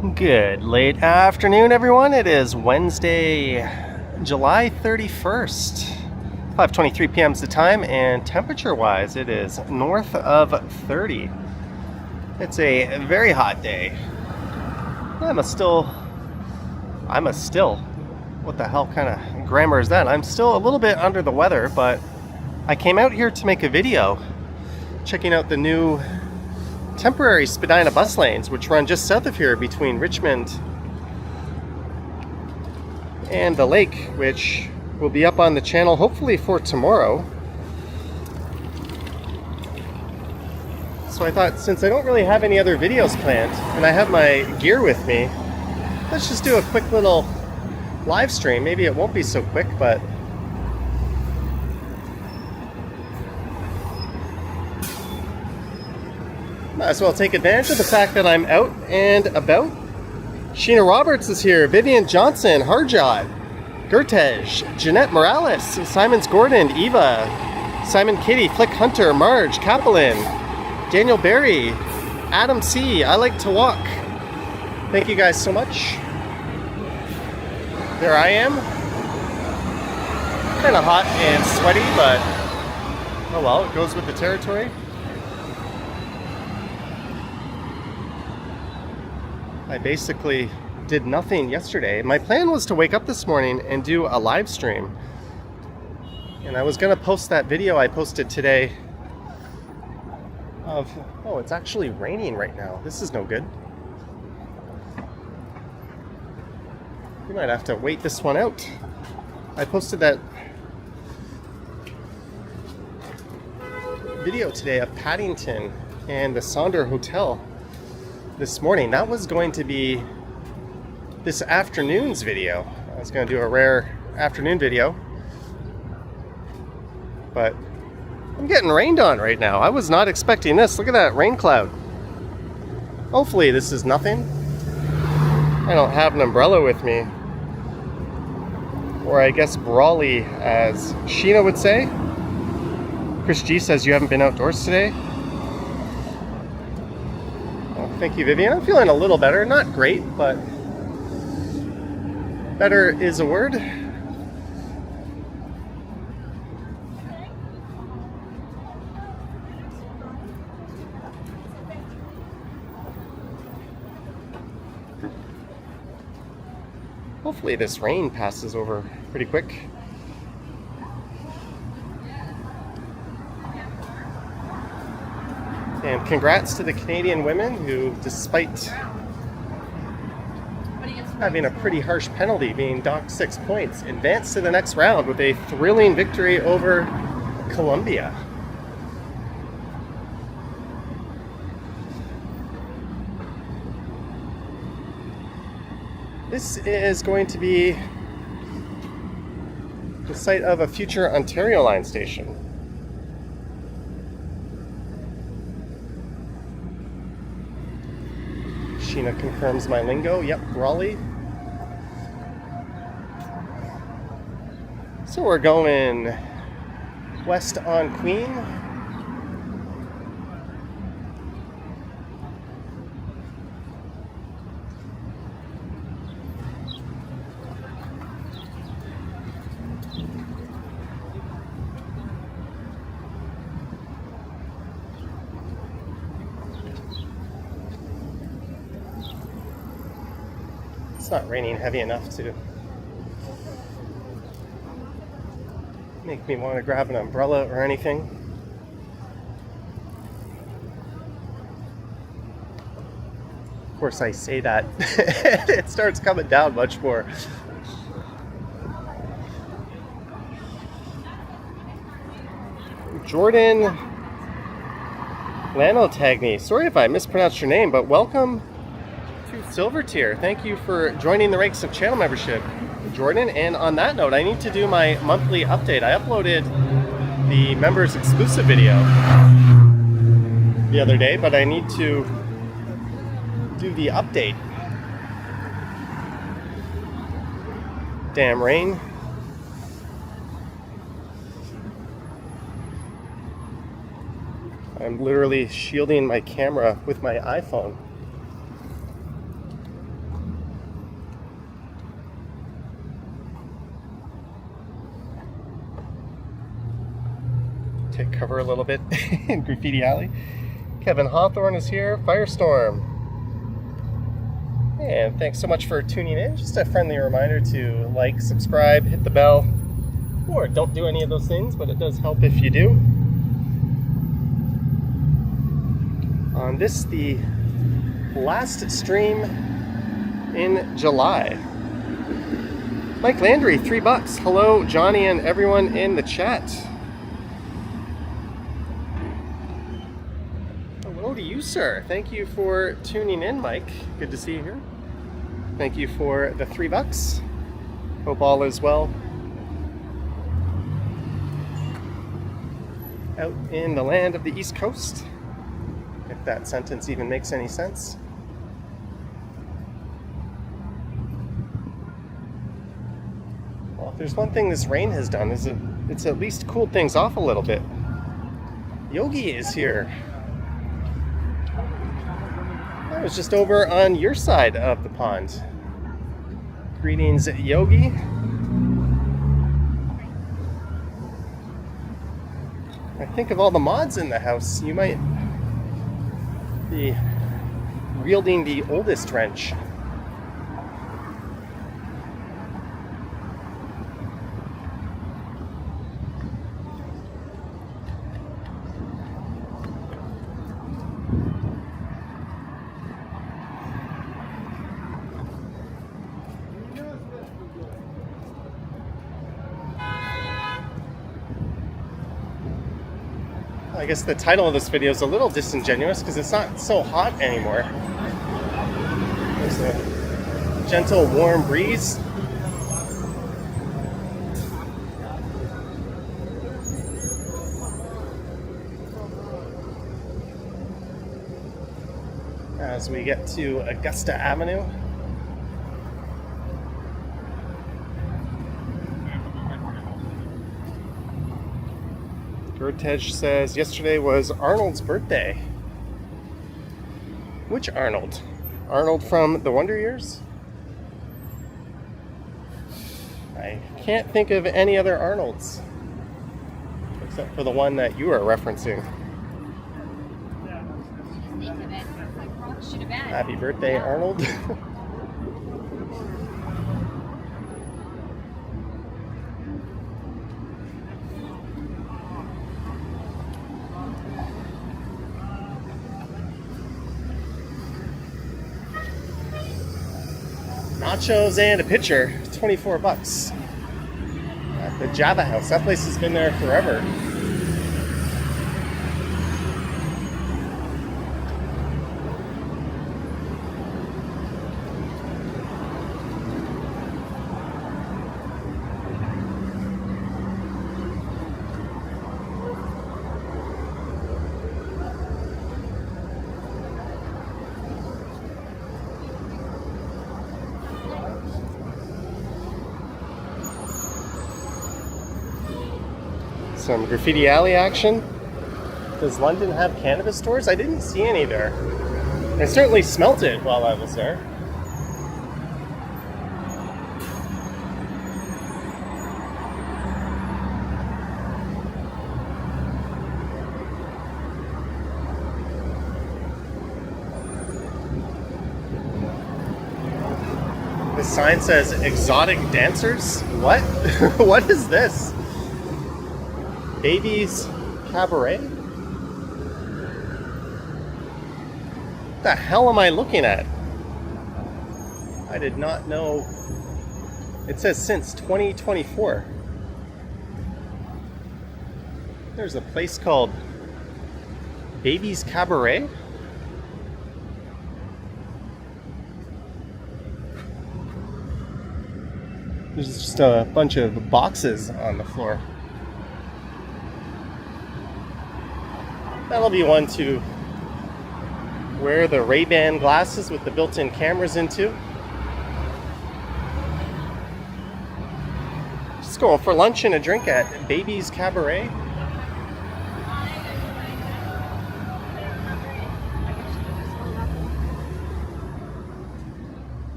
Good late afternoon, everyone. It is Wednesday, July 31st. 5:23 p.m. is the time, and temperature-wise, it is north of 30. It's a very hot day. I'm a still, what the hell kind of grammar is that? I'm still a little bit under the weather, but I came out here to make a video checking out the new temporary Spadina bus lanes, which run just south of here between Richmond and the lake, which will be up on the channel hopefully for tomorrow. So I thought, since I don't really have any other videos planned and I have my gear with me, let's just do a quick little live stream. Maybe it won't be so quick, but might as well take advantage of the fact that I'm out and about. Sheena Roberts is here, Vivian Johnson, Harjot, Gertej, Jeanette Morales, Simons Gordon, Eva, Simon Kitty, Flick Hunter, Marge, Kaplan, Daniel Berry, Adam C, I Like to Walk. Thank you guys so much. There I am. Kind of hot and sweaty, but oh well, it goes with the territory. I basically did nothing yesterday. My plan was to wake up this morning and do a live stream. And I was gonna post that video I posted today of, oh, it's actually raining right now. This is no good. We might have to wait this one out. I posted that video today of Paddington and the Sonder Hotel this morning. That was going to be this afternoon's video. I was going to do a rare afternoon video, but I'm getting rained on right now. I was not expecting this. Look at that rain cloud. Hopefully this is nothing. I don't have an umbrella with me, or I guess brawly, as Sheena would say. Chris G says you haven't been outdoors today. Thank you, Vivian. I'm feeling a little better. Not great, but better is a word. Hopefully this rain passes over pretty quick. And congrats to the Canadian women who, despite having a pretty harsh penalty, being docked 6 points, advanced to the next round with a thrilling victory over Colombia. This is going to be the site of a future Ontario Line station. Sheena confirms my lingo. Yep, Raleigh. So we're going west on Queen. It's not raining heavy enough to make me want to grab an umbrella or anything. Of course, I say that it starts coming down much more. Jordan Lanotagny, sorry if I mispronounced your name, but welcome to Silver Tier. Thank you for joining the ranks of channel membership, Jordan. And on that note, I need to do my monthly update. I uploaded the members exclusive video the other day, but I need to do the update. Damn rain. I'm literally shielding my camera with my iPhone. take cover a little bit in Graffiti Alley. Kevin Hawthorne is here, Firestorm. And thanks so much for tuning in. Just a friendly reminder to like, subscribe, hit the bell, or don't do any of those things, but it does help if you do. On this, the last stream in July. Mike Landry, $3. Hello, Johnny and everyone in the chat. Hello to you, sir. Thank you for tuning in, Mike. Good to see you here. Thank you for the $3. Hope all is well out in the land of the East Coast, if that sentence even makes any sense. Well, if there's one thing this rain has done, is it's at least cooled things off a little bit. Yogi is here. I was just over on your side of the pond. Greetings, Yogi. I think of all the mods in the house, you might be wielding the oldest wrench. I guess the title of this video is a little disingenuous because it's not so hot anymore. There's a gentle, warm breeze. As we get to Augusta Avenue. Gertej says, yesterday was Arnold's birthday. Which Arnold? Arnold from the Wonder Years? I can't think of any other Arnolds, except for the one that you are referencing. Happy birthday, Arnold. Nachos and a pitcher, $24 at the Java House. That place has been there forever. Some Graffiti Alley action. Does London have cannabis stores? I didn't see any there. I certainly smelt it while I was there. The sign says exotic dancers? What? What is this? Baby's Cabaret? What the hell am I looking at? I did not know. It says since 2024. There's a place called Baby's Cabaret? There's just a bunch of boxes on the floor. That'll be one to wear the Ray-Ban glasses with the built-in cameras into. Just going for lunch and a drink at Baby's Cabaret.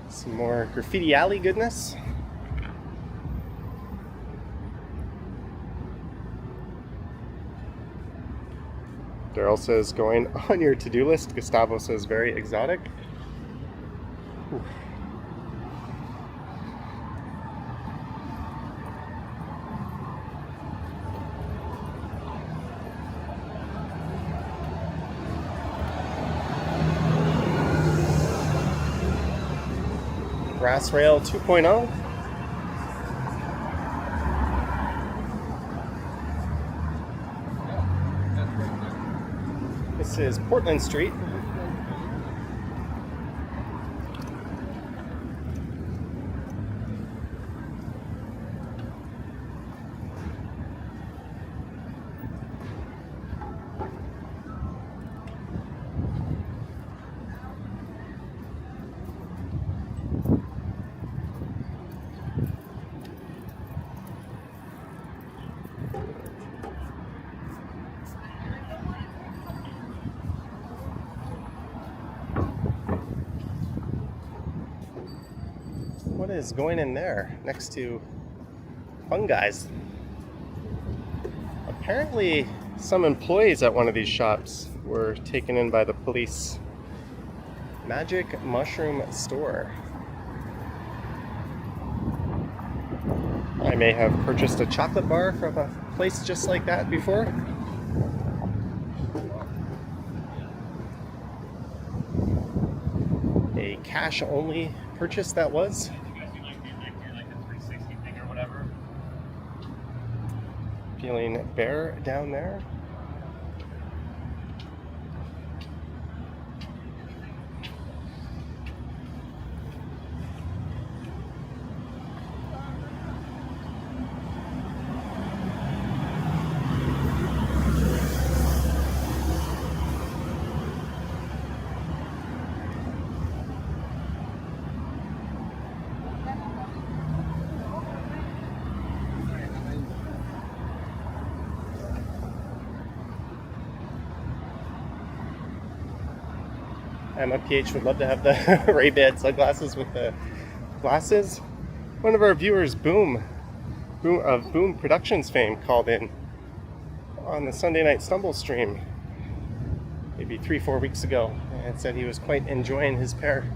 Some more Graffiti Alley goodness. Daryl says, going on your to-do list. Gustavo says, very exotic. Ooh. Brass Rail 2.0. This is Portland Street. What is going in there next to Fun Guys? Apparently, some employees at one of these shops were taken in by the police. Magic Mushroom Store. I may have purchased a chocolate bar from a place just like that before. A cash-only purchase that was. Feeling bare down there. Emma PH would love to have the Ray-Ban sunglasses with the glasses. One of our viewers, Boom of Boom Productions fame, called in on the Sunday Night Stumble stream maybe 3-4 weeks ago and said he was quite enjoying his pair.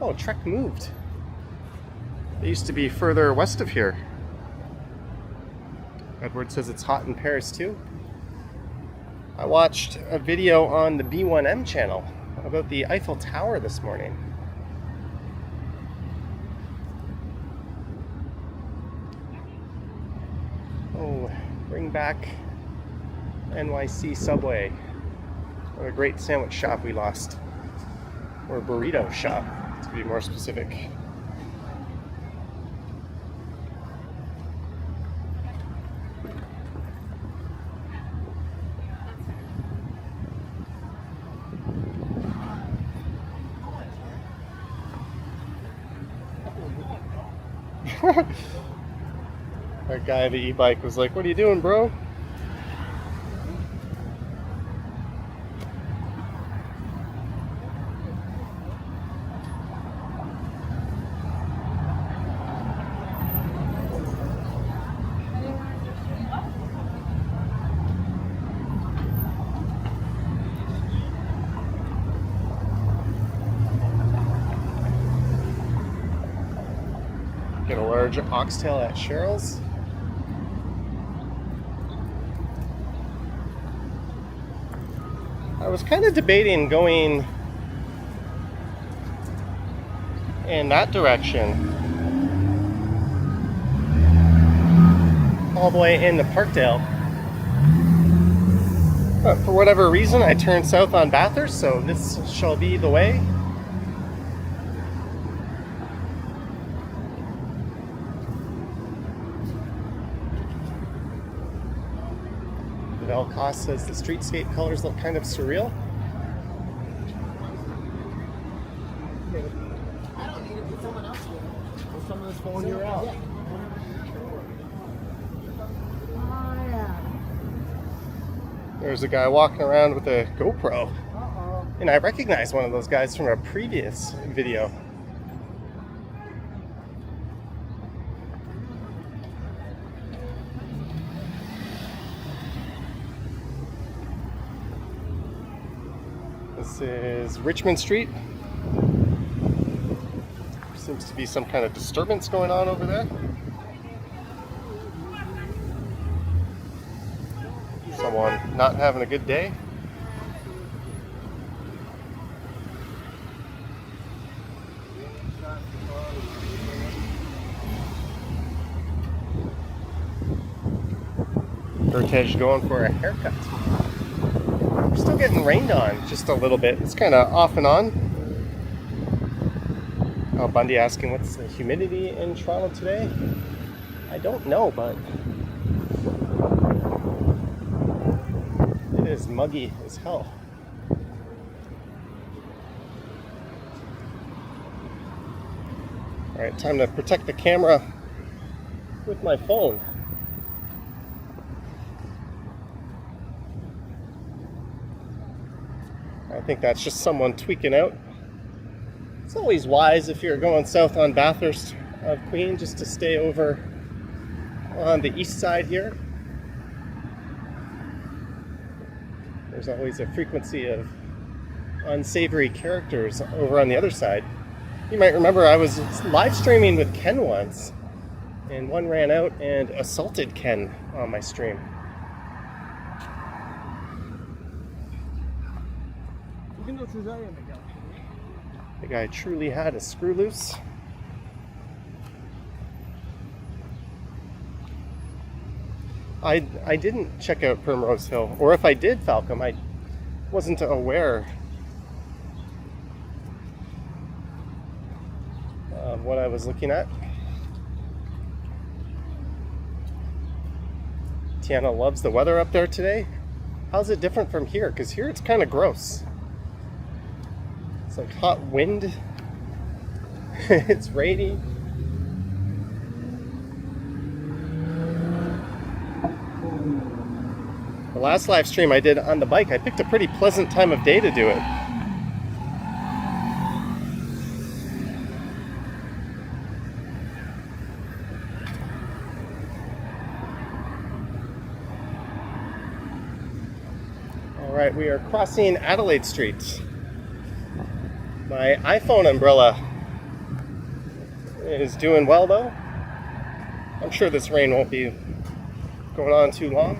Oh, Trek moved. It used to be further west of here. Edward says it's hot in Paris too. I watched a video on the B1M channel about the Eiffel Tower this morning. Oh, bring back NYC Subway. What a great sandwich shop we lost. Or burrito shop, to be more specific. That guy at the e-bike was like, "What are you doing, bro?" Get a large oxtail at Cheryl's. I was kind of debating going in that direction all the way into Parkdale. But for whatever reason, I turned south on Bathurst, so this shall be the way. Cost says the streetscape colors look kind of surreal. I don't need it, put someone else with it. Or someone that's pulling you out. There's a guy walking around with a GoPro. And I recognize one of those guys from a previous video. This is Richmond Street. Seems to be some kind of disturbance going on over there. Someone not having a good day. Gertej going for a haircut. We're still getting rained on just a little bit. It's kind of off and on. Oh, Bundy asking what's the humidity in Toronto today? I don't know, but it is muggy as hell. All right, time to protect the camera with my phone. I think that's just someone tweaking out. It's always wise if you're going south on Bathurst of Queen just to stay over on the east side here. There's always a frequency of unsavory characters over on the other side. You might remember I was live streaming with Ken once, and one ran out and assaulted Ken on my stream. The guy truly had a screw loose. I didn't check out Primrose Hill, or if I did, Falcom, I wasn't aware of what I was looking at. Tiana loves the weather up there today. How's it different from here? Because here it's kind of gross. It's like hot wind. It's rainy. The last live stream I did on the bike, I picked a pretty pleasant time of day to do it. All right, we are crossing Adelaide Street. My iPhone umbrella is doing well though. I'm sure this rain won't be going on too long.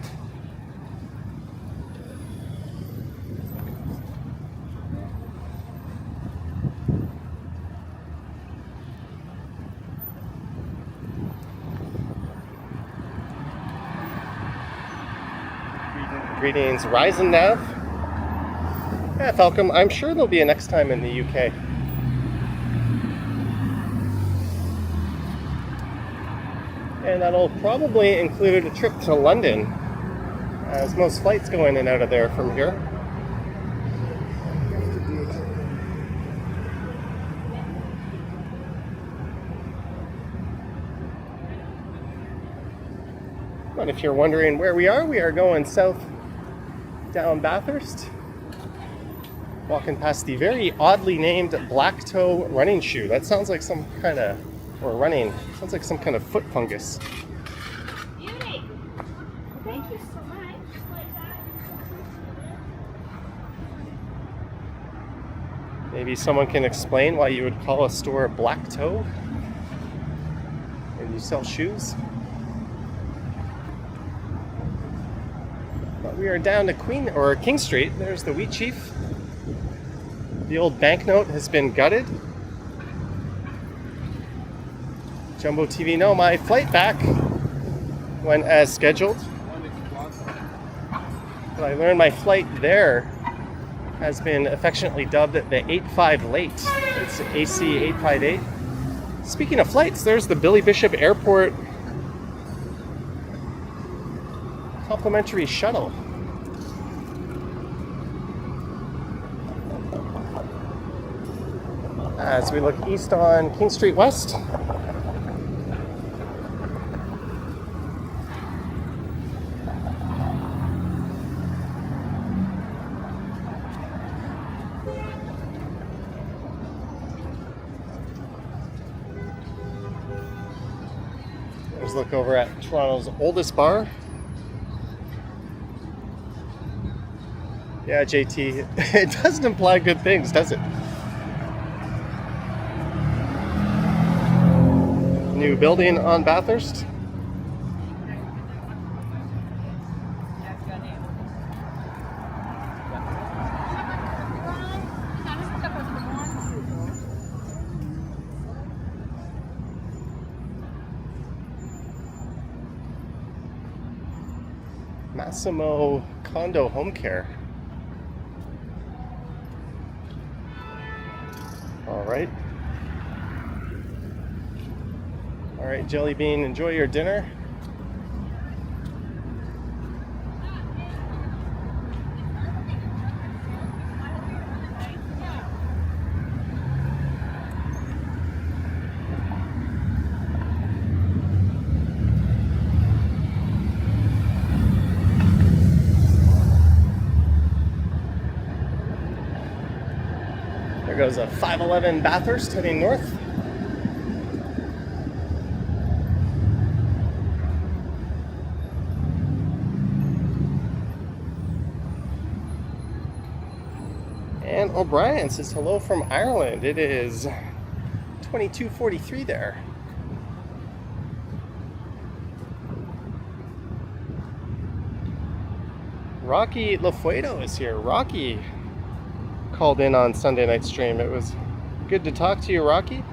Greetings, Rise and Nav. Yeah, Falcom, I'm sure there'll be a next time in the UK. And that'll probably include a trip to London, as most flights go in and out of there from here. But if you're wondering where we are going south down Bathurst, walking past the very oddly named Black Toe running shoe. That sounds like some kind of, sounds like some kind of foot fungus. Beauty. Thank you so much. Maybe someone can explain why you would call a store Black Toe and you sell shoes. But we are down to King Street. There's the Wheat Chief. The old banknote has been gutted. Jumbo TV, no, my flight back went as scheduled. But I learned my flight there has been affectionately dubbed the 8-5 late. It's AC 858. Speaking of flights, there's the Billy Bishop Airport complimentary shuttle. As we look east on King Street West. Let's look over at Toronto's oldest bar. Yeah, JT. It doesn't imply good things, does it? New building on Bathurst. Massimo Condo Home Care. All right. All right, Jelly Bean, enjoy your dinner. There goes a 511 Bathurst heading north. And O'Brien says hello from Ireland. It is 22:43 there. Rocky LaFuedo is here. Rocky called in on Sunday night stream. It was good to talk to you, Rocky.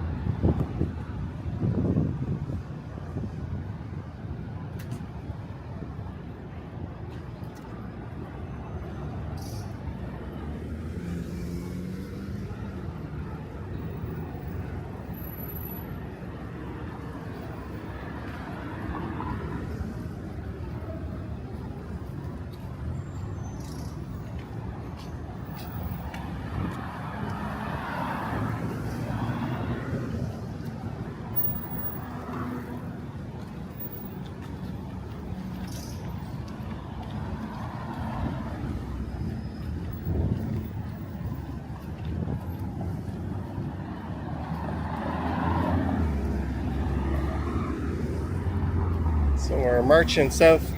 So we're marching south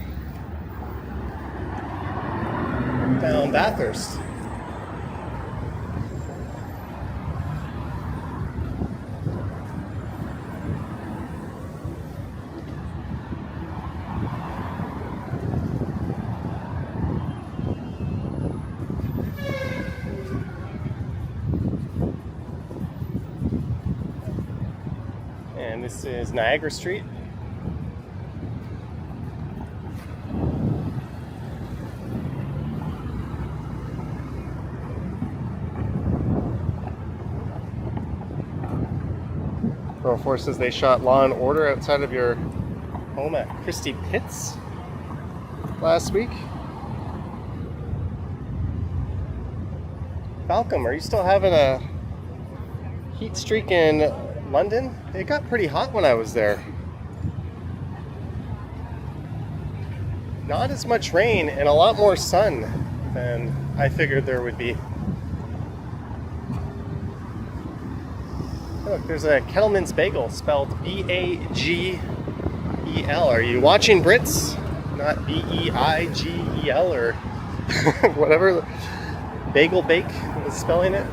down Bathurst. And this is Niagara Street. Pro4 says they shot Law and Order outside of your home at Christie Pitts last week. Falcom, are you still having a heat streak in London? It got pretty hot when I was there. Not as much rain and a lot more sun than I figured there would be. Look, there's a Kettleman's Bagel spelled B-A-G-E-L. Are you watching, Brits? Not B-E-I-G-E-L or whatever Bagel Bake is spelling it.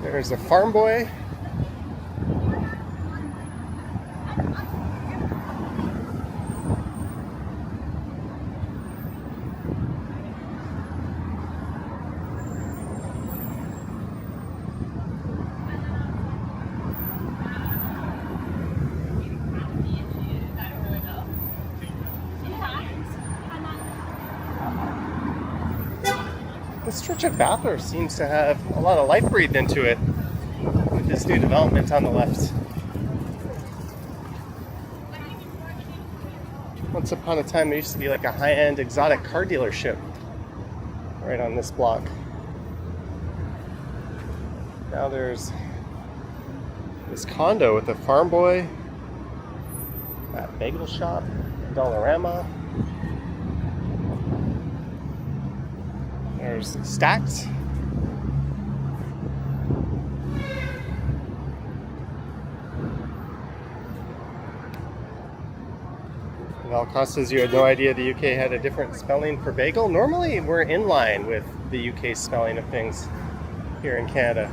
There's a farm boy. This stretch of Bathurst seems to have a lot of life breathed into it with this new development on the left. Once upon a time, there used to be like a high-end exotic car dealership right on this block. Now there's this condo with a farm boy, that bagel shop, Dollarama. There's There's Stacked. Val Costas, you had no idea the UK had a different spelling for bagel? Normally we're in line with the UK spelling of things here in Canada.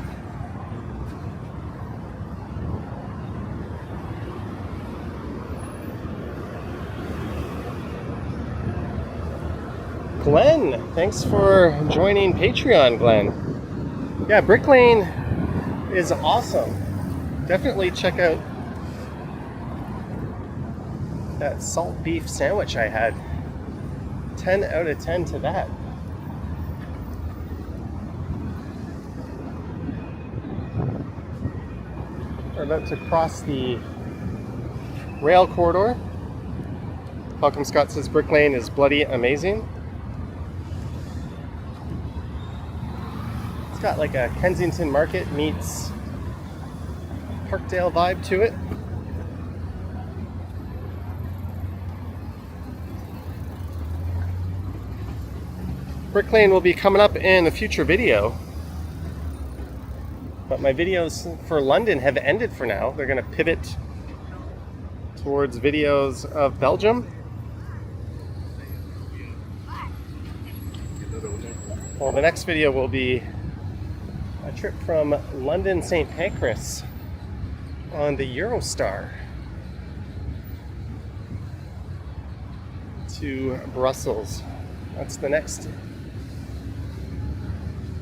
Glenn, thanks for joining Patreon, Glenn. Yeah, Brick Lane is awesome. Definitely check out that salt beef sandwich I had. 10 out of 10 to that. We're about to cross the rail corridor. Malcolm Scott says Brick Lane is bloody amazing. It's got like a Kensington Market meets Parkdale vibe to it. Brick Lane will be coming up in a future video, but my videos for London have ended for now. They're going to pivot towards videos of Belgium. Well, the next video will be a trip from London St. Pancras on the Eurostar to Brussels. That's the next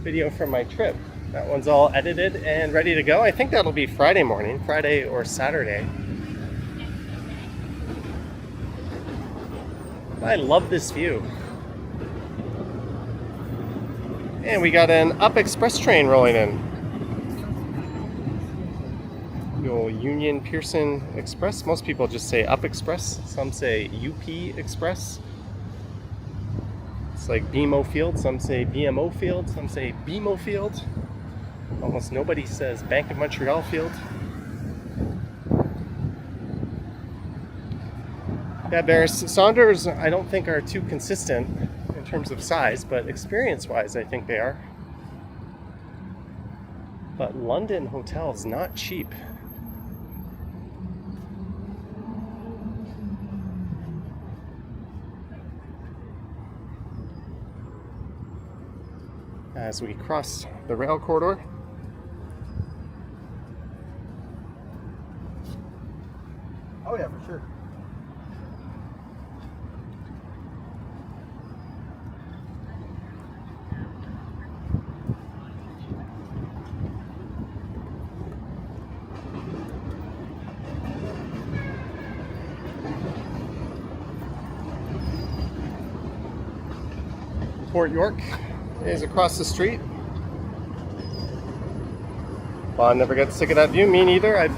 video from my trip. That one's all edited and ready to go. I think that'll be Friday morning, Friday or Saturday. I love this view. And we got an Up Express train rolling in. The old Union Pearson Express. Most people just say Up Express. Some say UP Express. It's like BMO Field. Some say BMO Field. Some say BMO Field. Almost nobody says Bank of Montreal Field. Yeah, Bathurst Saunders I don't think are too consistent in terms of size, but experience-wise I think they are. But London hotels not cheap. As we cross the rail corridor. Oh yeah, for sure. Port York is across the street. Bon never got sick of that view. Me neither. I've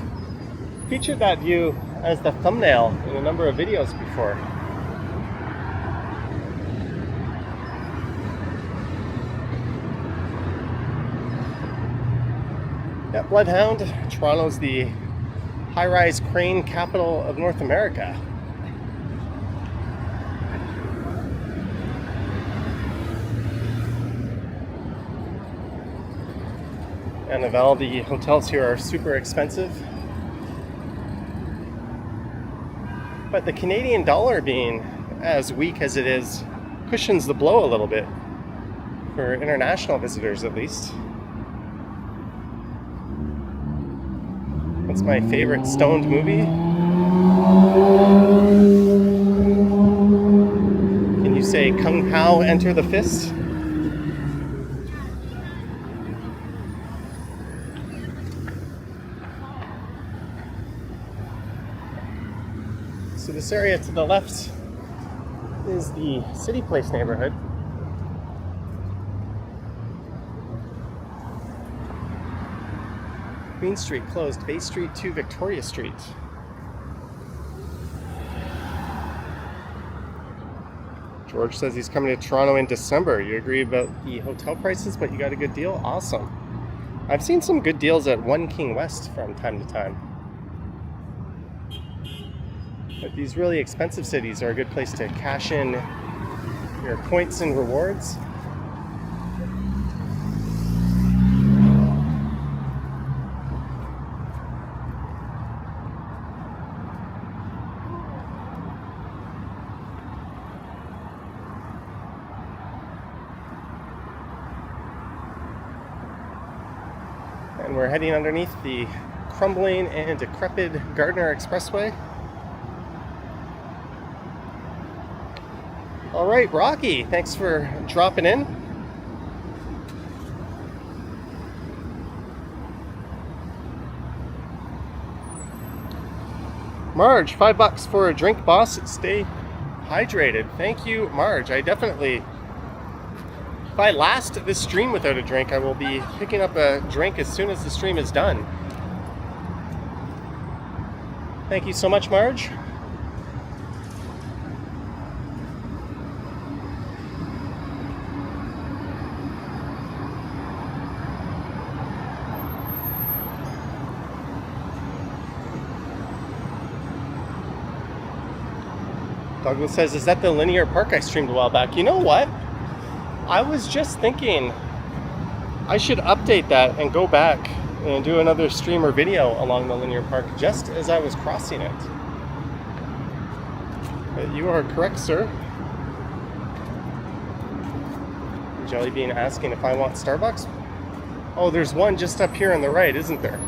featured that view as the thumbnail in a number of videos before. Yeah, Bloodhound. Toronto's the high-rise crane capital of North America. And Naval, the hotels here are super expensive. But the Canadian dollar being as weak as it is cushions the blow a little bit, for international visitors at least. What's my favorite stoned movie? Can you say Kung Pao Enter the Fist? So this area to the left is the City Place neighborhood. Queen Street closed, Bay Street to Victoria Street. George says he's coming to Toronto in December. You agree about the hotel prices, but you got a good deal? Awesome. I've seen some good deals at One King West from time to time. But these really expensive cities are a good place to cash in your points and rewards. And we're heading underneath the crumbling and decrepit Gardiner Expressway. All right, Rocky, thanks for dropping in. Marge, $5 for a drink, boss. Stay hydrated. Thank you, Marge. I definitely, if I last this stream without a drink, I will be picking up a drink as soon as the stream is done. Thank you so much, Marge. Douglas says, is that the linear park I streamed a while back? You know what? I was just thinking I should update that and go back and do another stream or video along the linear park just as I was crossing it. But you are correct, sir. Jellybean asking if I want Starbucks. Oh, there's one just up here on the right, isn't there?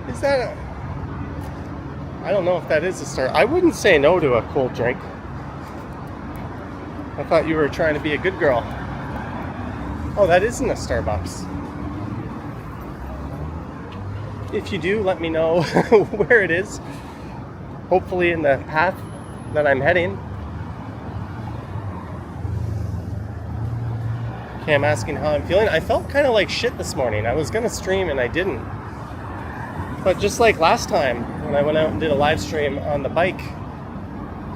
Is that a... I don't know if that is a Star. I wouldn't say no to a cold drink. I thought you were trying to be a good girl. Oh, that isn't a Starbucks. If you do, let me know where it is. Hopefully in the path that I'm heading. Okay, I'm asking how I'm feeling. I felt kind of like shit this morning. I was gonna stream and I didn't. But just like last time, when I went out and did a live stream on the bike,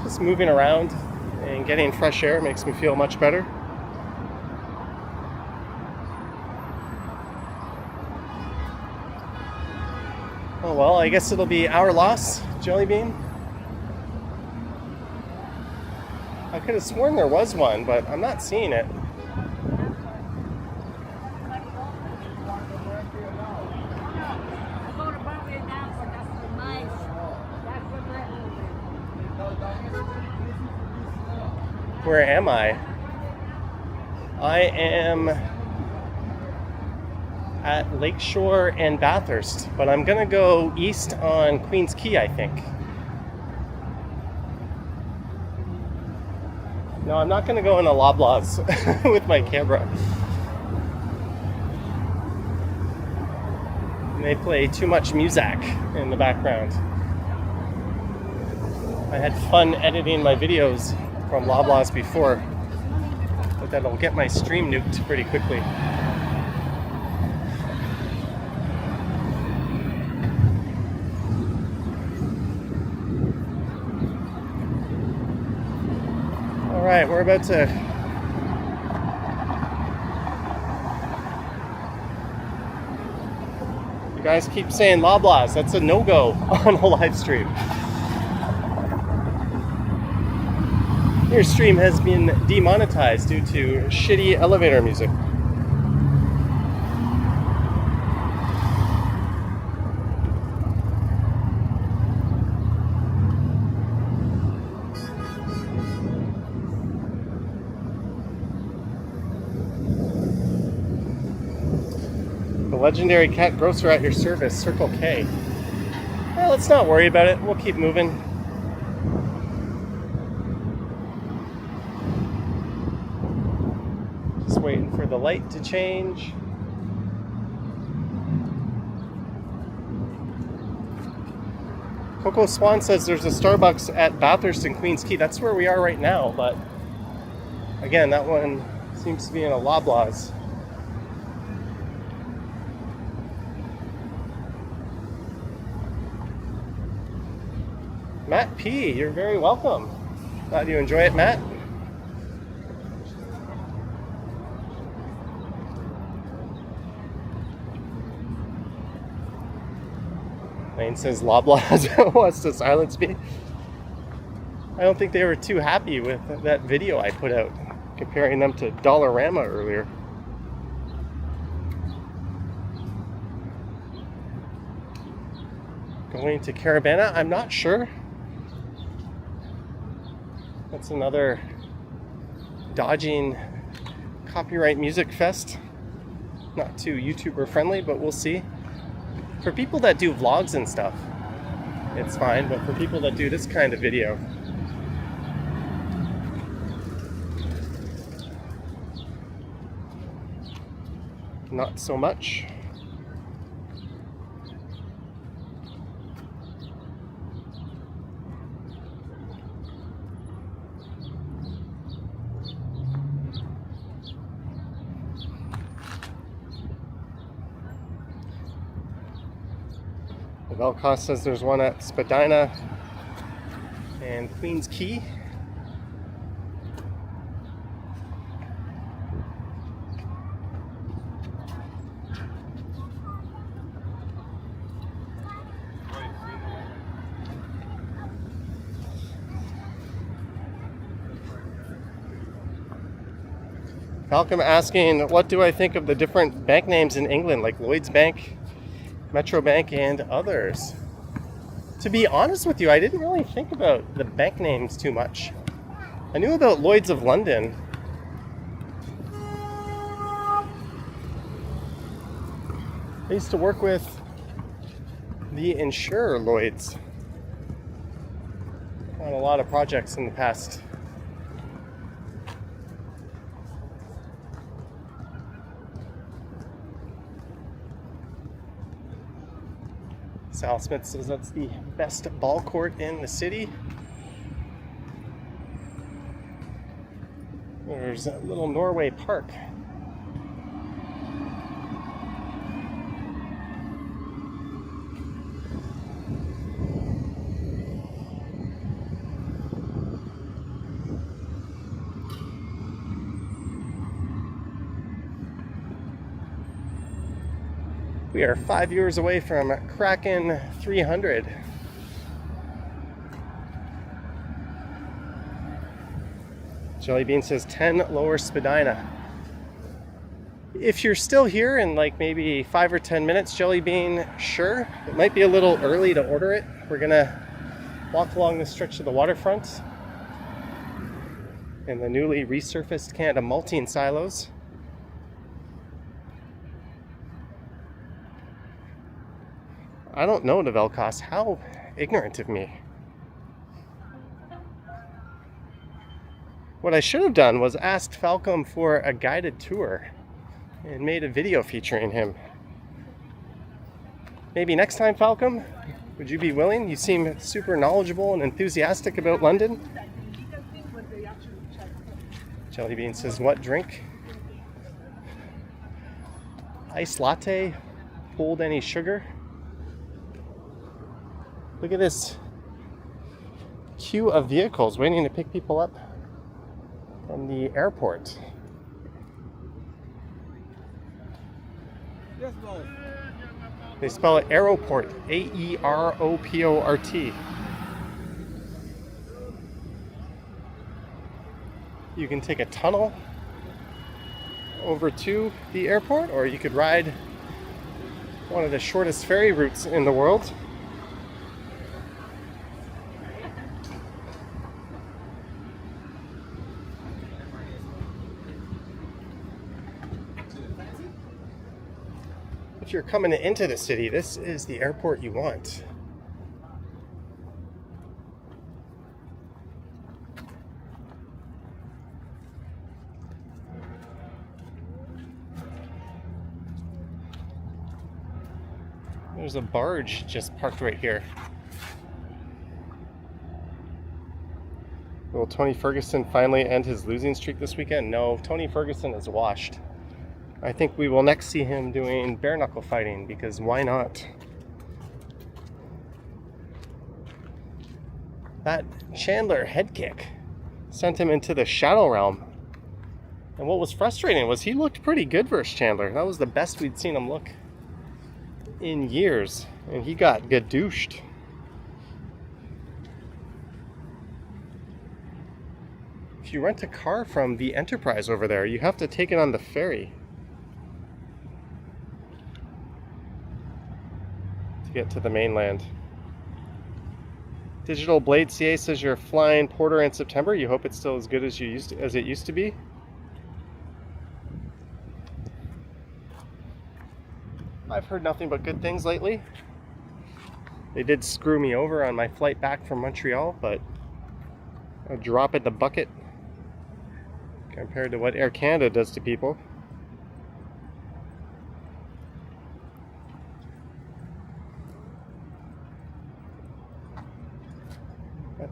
just moving around and getting fresh air makes me feel much better. Oh well, I guess it'll be our loss, Jellybean. I could have sworn there was one, but I'm not seeing it. Where am I? I am at Lakeshore and Bathurst, but I'm gonna go east on Queens Quay, I think. No, I'm not gonna go in a Loblaws with my camera. They play too much music in the background. I had fun editing my videos from Loblaws before, but that'll get my stream nuked pretty quickly. All right, we're about to you guys keep saying Loblaws. That's a no-go on a live stream. Your stream has been demonetized due to shitty elevator music. The legendary cat grocer at your service, Circle K. Well, let's not worry about it. We'll keep moving. Waiting for the light to change. Coco Swan says there's a Starbucks at Bathurst and Queens Quay. That's where we are right now, but again, that one seems to be in a Loblaws. Matt P., you're very welcome. Glad you enjoy it, Matt. Lane says Loblaws wants to silence me. I don't think they were too happy with that video I put out comparing them to Dollarama earlier. Going to Caravana? I'm not sure. That's another dodging copyright music fest. Not too YouTuber friendly, but we'll see. For people that do vlogs and stuff, it's fine, but for people that do this kind of video, not so much. Belcast says there's one at Spadina and Queens Quay. Malcolm asking, what do I think of the different bank names in England, like Lloyd's Bank, Metro Bank, and others? To be honest with you, I didn't really think about the bank names too much. I knew about Lloyd's of London. I used to work with the insurer Lloyd's on a lot of projects in the past. Sal Smith says that's the best ball court in the city. There's a little Norway Park. We are 5 years away from cracking 300. Jelly Bean says 10 Lower Spadina. If you're still here in like maybe 5 or 10 minutes, Jelly Bean, sure. It might be a little early to order it. We're gonna walk along this stretch of the waterfront in the newly resurfaced Canada malting silos. I don't know, Novelcos. How ignorant of me. What I should have done was asked Falcom for a guided tour and made a video featuring him. Maybe next time, Falcom, would you be willing? You seem super knowledgeable and enthusiastic about London. Jelly Bean says, what drink? Iced latte, hold any sugar. Look at this queue of vehicles waiting to pick people up from the airport. Yes, boss. They spell it Aeroport, A-E-R-O-P-O-R-T. You can take a tunnel over to the airport, or you could ride one of the shortest ferry routes in the world. If you're coming into the city, this is the airport you want. There's a barge just parked right here. Will Tony Ferguson finally end his losing streak this weekend? No, Tony Ferguson is washed. I think we will next see him doing bare knuckle fighting, because why not? That Chandler head kick sent him into the shadow realm. And what was frustrating was he looked pretty good versus Chandler. That was the best we'd seen him look in years. And he got gadooshed. If you rent a car from the Enterprise over there, you have to take it on the ferry to get to the mainland. Digital Blade CA says you're flying Porter in September. You hope it's still as good as it used to be. I've heard nothing but good things lately. They did screw me over on my flight back from Montreal, but a drop in the bucket compared to what Air Canada does to people. But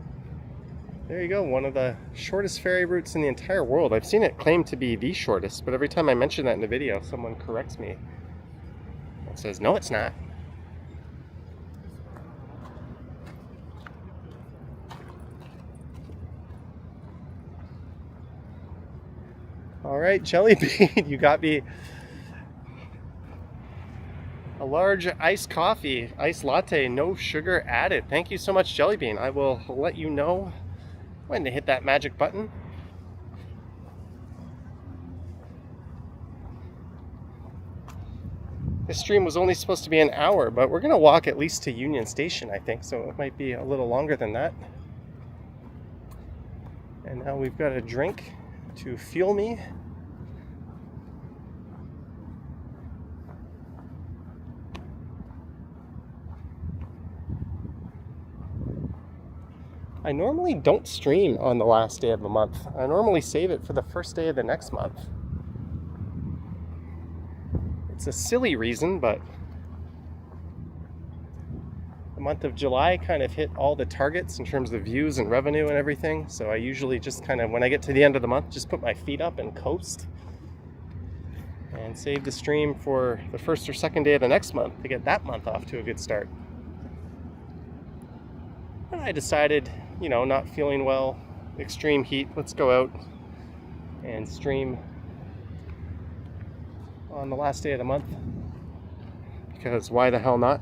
there you go, one of the shortest ferry routes in the entire world. I've seen it claimed to be the shortest, but every time I mention that in the video, someone corrects me. It says, no, it's not. All right, Jelly Bean, you got me a large iced coffee, iced latte, no sugar added. Thank you so much, Jelly Bean. I will let you know when to hit that magic button. This stream was only supposed to be an hour, but we're gonna walk at least to Union Station, I think, so it might be a little longer than that. And now we've got a drink to fuel me. I normally don't stream on the last day of the month. I normally save it for the first day of the next month. It's a silly reason, but the month of July kind of hit all the targets in terms of views and revenue and everything. So I usually just kind of, when I get to the end of the month, just put my feet up and coast and save the stream for the first or second day of the next month to get that month off to a good start. And I decided, you know, not feeling well, extreme heat, let's go out and stream on the last day of the month, because why the hell not?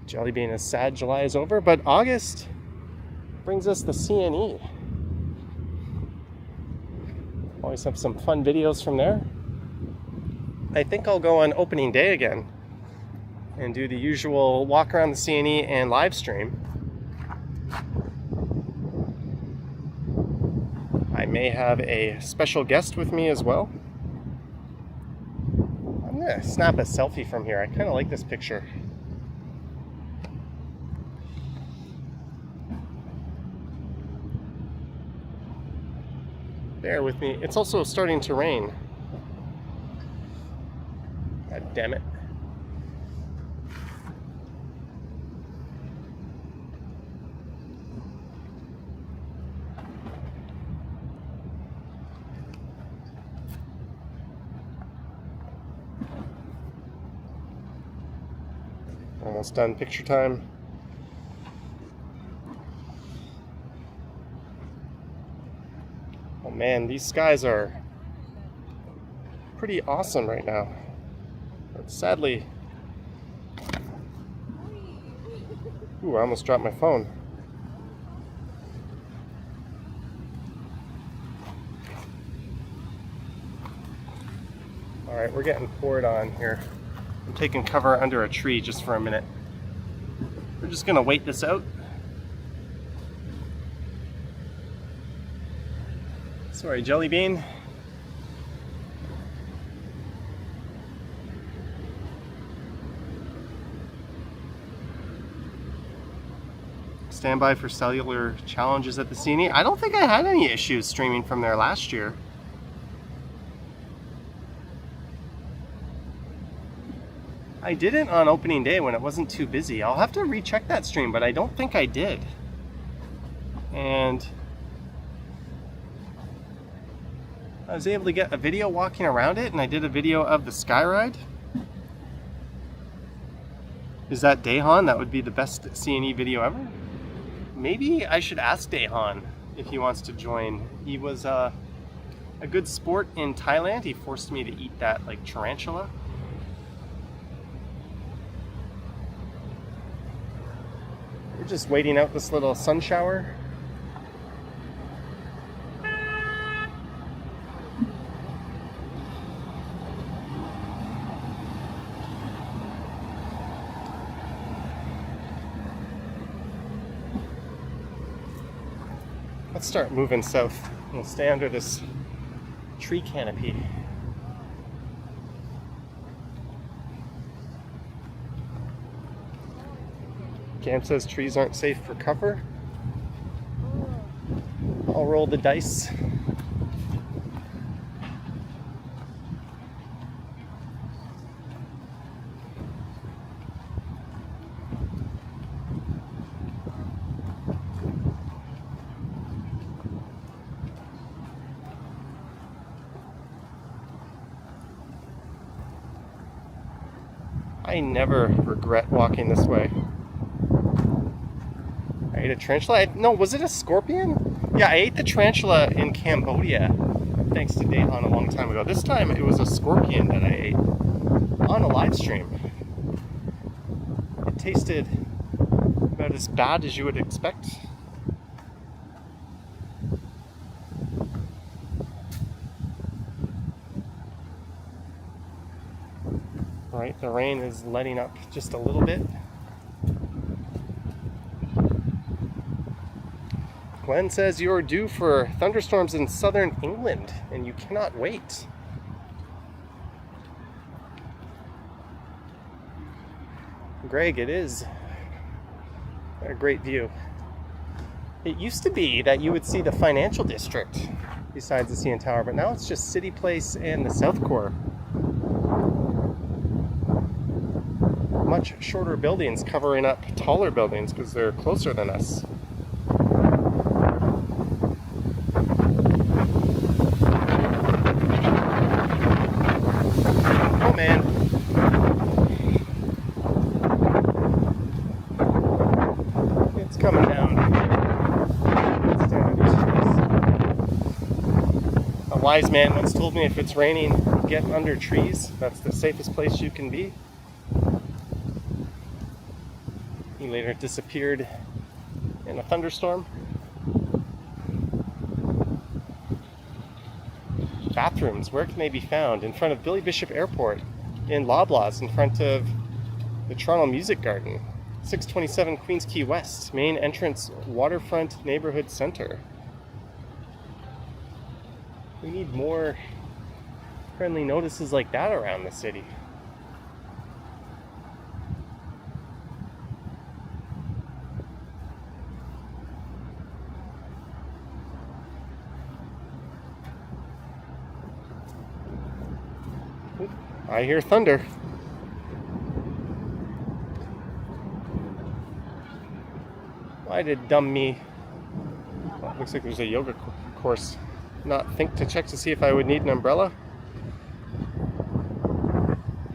Jelly Bean is sad July is over, but August brings us the CNE. Always have some fun videos from there. I think I'll go on opening day again and do the usual walk around the CNE and live stream. I may have a special guest with me as well. I'm gonna snap a selfie from here. I kind of like this picture. Bear with me. It's also starting to rain. God damn it. Almost done picture time. Oh man, these skies are pretty awesome right now. But sadly, ooh, I almost dropped my phone. All right, we're getting poured on here. I'm taking cover under a tree just for a minute. We're just gonna wait this out. Sorry, Jelly Bean. Stand by for cellular challenges at the CNE. I don't think I had any issues streaming from there last year. I didn't on opening day when it wasn't too busy. I'll have to recheck that stream, but I don't think I did. And I was able to get a video walking around it, and I did a video of the sky ride. Is that Dahan? That would be the best CNE video ever. Maybe I should ask Dahan if he wants to join. He was a good sport in Thailand. He forced me to eat that like tarantula. We're just waiting out this little sun shower. Let's start moving south. We'll stay under this tree canopy. Cam says trees aren't safe for cover. I'll roll the dice. I never regret walking this way. I ate a tarantula. No, was it a scorpion? Yeah, I ate the tarantula in Cambodia, thanks to Dehan a long time ago. This time it was a scorpion that I ate on a live stream. It tasted about as bad as you would expect. Right, the rain is letting up just a little bit. Glenn says you're due for thunderstorms in southern England and you cannot wait. Greg, it is a great view. It used to be that you would see the financial district besides the CN Tower, but now it's just City Place and the South Core. Much shorter buildings covering up taller buildings because they're closer than us. Oh man. It's coming down. A wise man once told me if it's raining, get under trees. That's the safest place you can be. He later disappeared in a thunderstorm. Bathrooms, where can they be found? In front of Billy Bishop Airport, in Loblaws, in front of the Toronto Music Garden, 627 Queens Quay West, main entrance, Waterfront Neighborhood Center. We need more friendly notices like that around the city. I hear thunder. Why did dumb me, well, looks like there's a yoga course, not think to check to see if I would need an umbrella?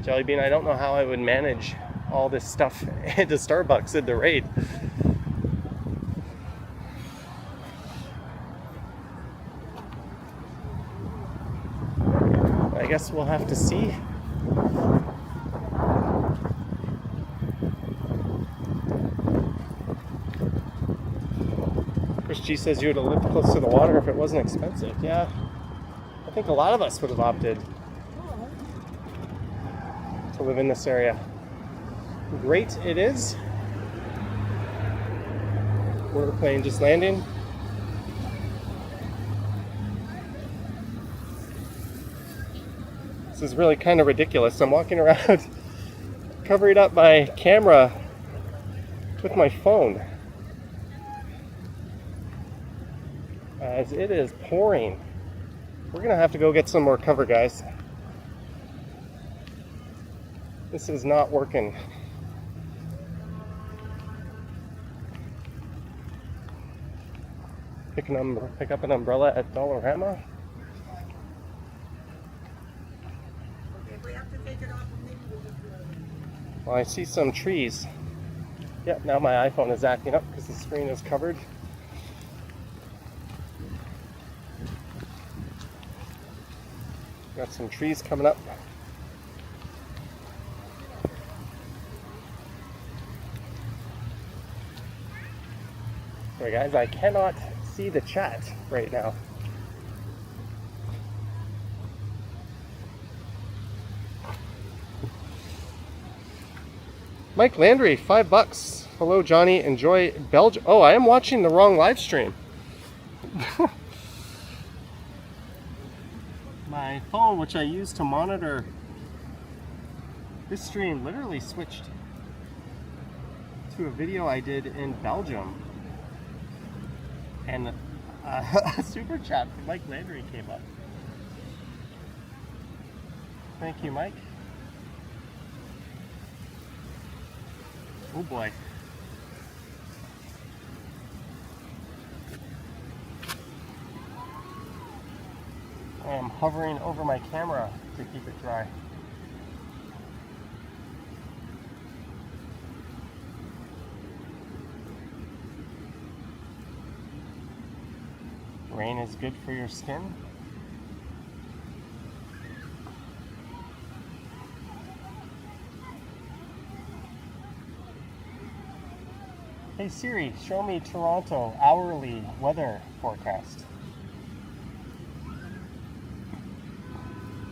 Jellybean, I don't know how I would manage all this stuff into Starbucks in the raid. I guess we'll have to see. Chris G says you would have lived close to the water if it wasn't expensive. Yeah, I think a lot of us would have opted to live in this area. Great it is. Water plane just landing. This is really kind of ridiculous. I'm walking around covering up my camera with my phone as it is pouring. We're gonna have to go get some more cover, guys. This is not working. Pick up an umbrella at Dollarama. Well, I see some trees. Yep, now my iPhone is acting up because the screen is covered. Got some trees coming up. Sorry guys, I cannot see the chat right now. Mike Landry, $5. Hello, Johnny. Enjoy Belgium. Oh, I am watching the wrong live stream. My phone, which I use to monitor this stream, literally switched to to a video I did in Belgium. And a super chat from Mike Landry came up. Thank you, Mike. Oh boy. I am hovering over my camera to keep it dry. Rain is good for your skin. Hey Siri, show me Toronto hourly weather forecast.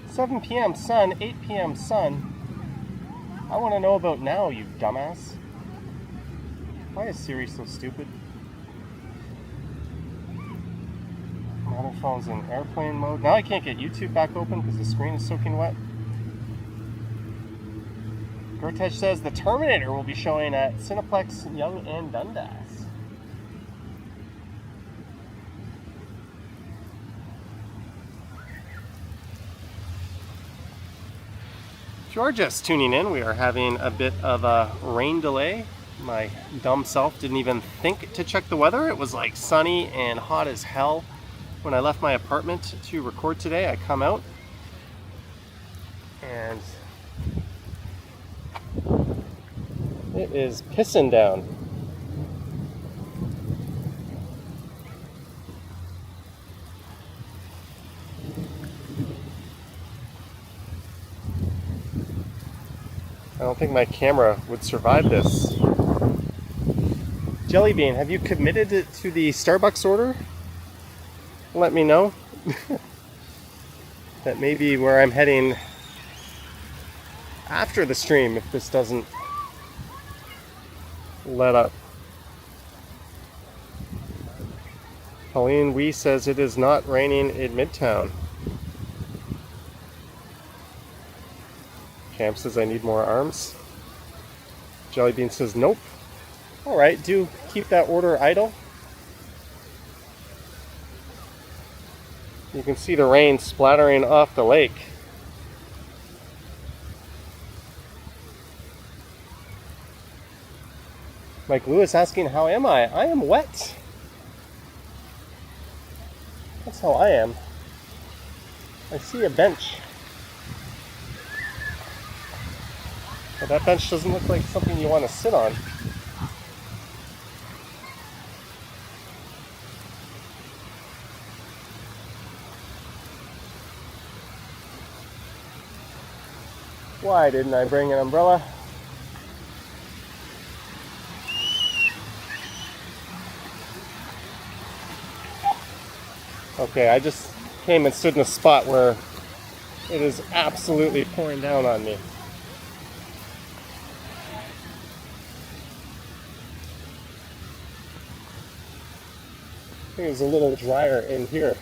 7 p.m. sun, 8 p.m. sun. I want to know about now, you dumbass. Why is Siri so stupid? My other phone's in airplane mode. Now I can't get YouTube back open because the screen is soaking wet. Gertej says the Terminator will be showing at Cineplex Yonge and Dundas. If you're just tuning in, we are having a bit of a rain delay. My dumb self didn't even think to check the weather. It was like sunny and hot as hell when I left my apartment to record today. I come out and it is pissing down. I don't think my camera would survive this. Jellybean, have you committed to the Starbucks order? Let me know. That may be where I'm heading after the stream if this doesn't let up. Pauline Wee says it is not raining in Midtown. Cam says I need more arms. Jellybean says nope. Alright, do keep that order idle. You can see the rain splattering off the lake. Mike Lewis asking, how am I? I am wet. That's how I am. I see a bench. But that bench doesn't look like something you want to sit on. Why didn't I bring an umbrella? Okay, I just came and stood in a spot where it is absolutely pouring down on me. I think it's a little drier in here.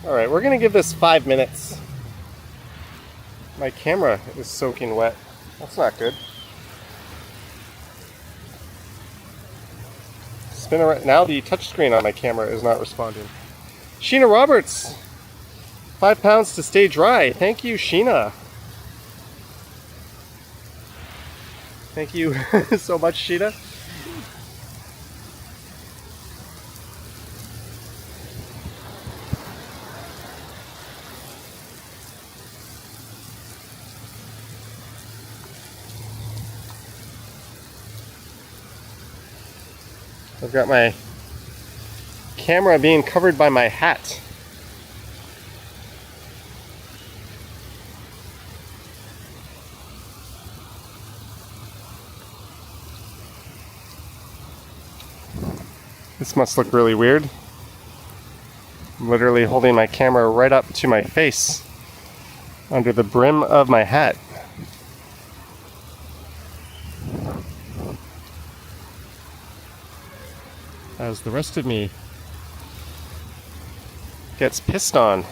All right, we're gonna give this 5 minutes. My camera is soaking wet. That's not good. Spin around. Now the touchscreen on my camera is not responding. Sheena Roberts, 5 pounds to stay dry. Thank you, Sheena. Thank you so much, Sheena. I've got my camera being covered by my hat. This must look really weird. I'm literally holding my camera right up to my face under the brim of my hat. as the rest of me gets pissed on.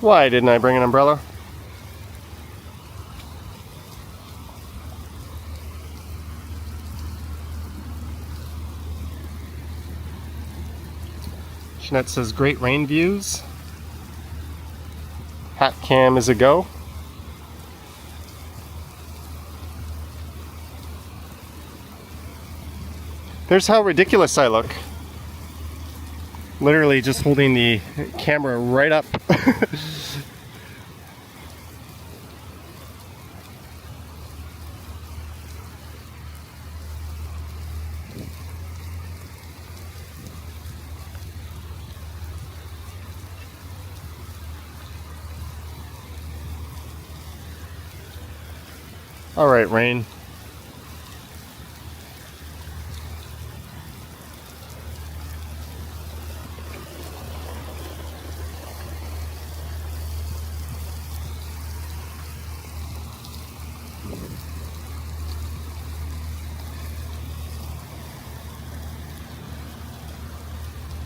Why didn't I bring an umbrella? Jeanette says great rain views. Hat cam is a go. There's how ridiculous I look. Literally just holding the camera right up. All right, rain.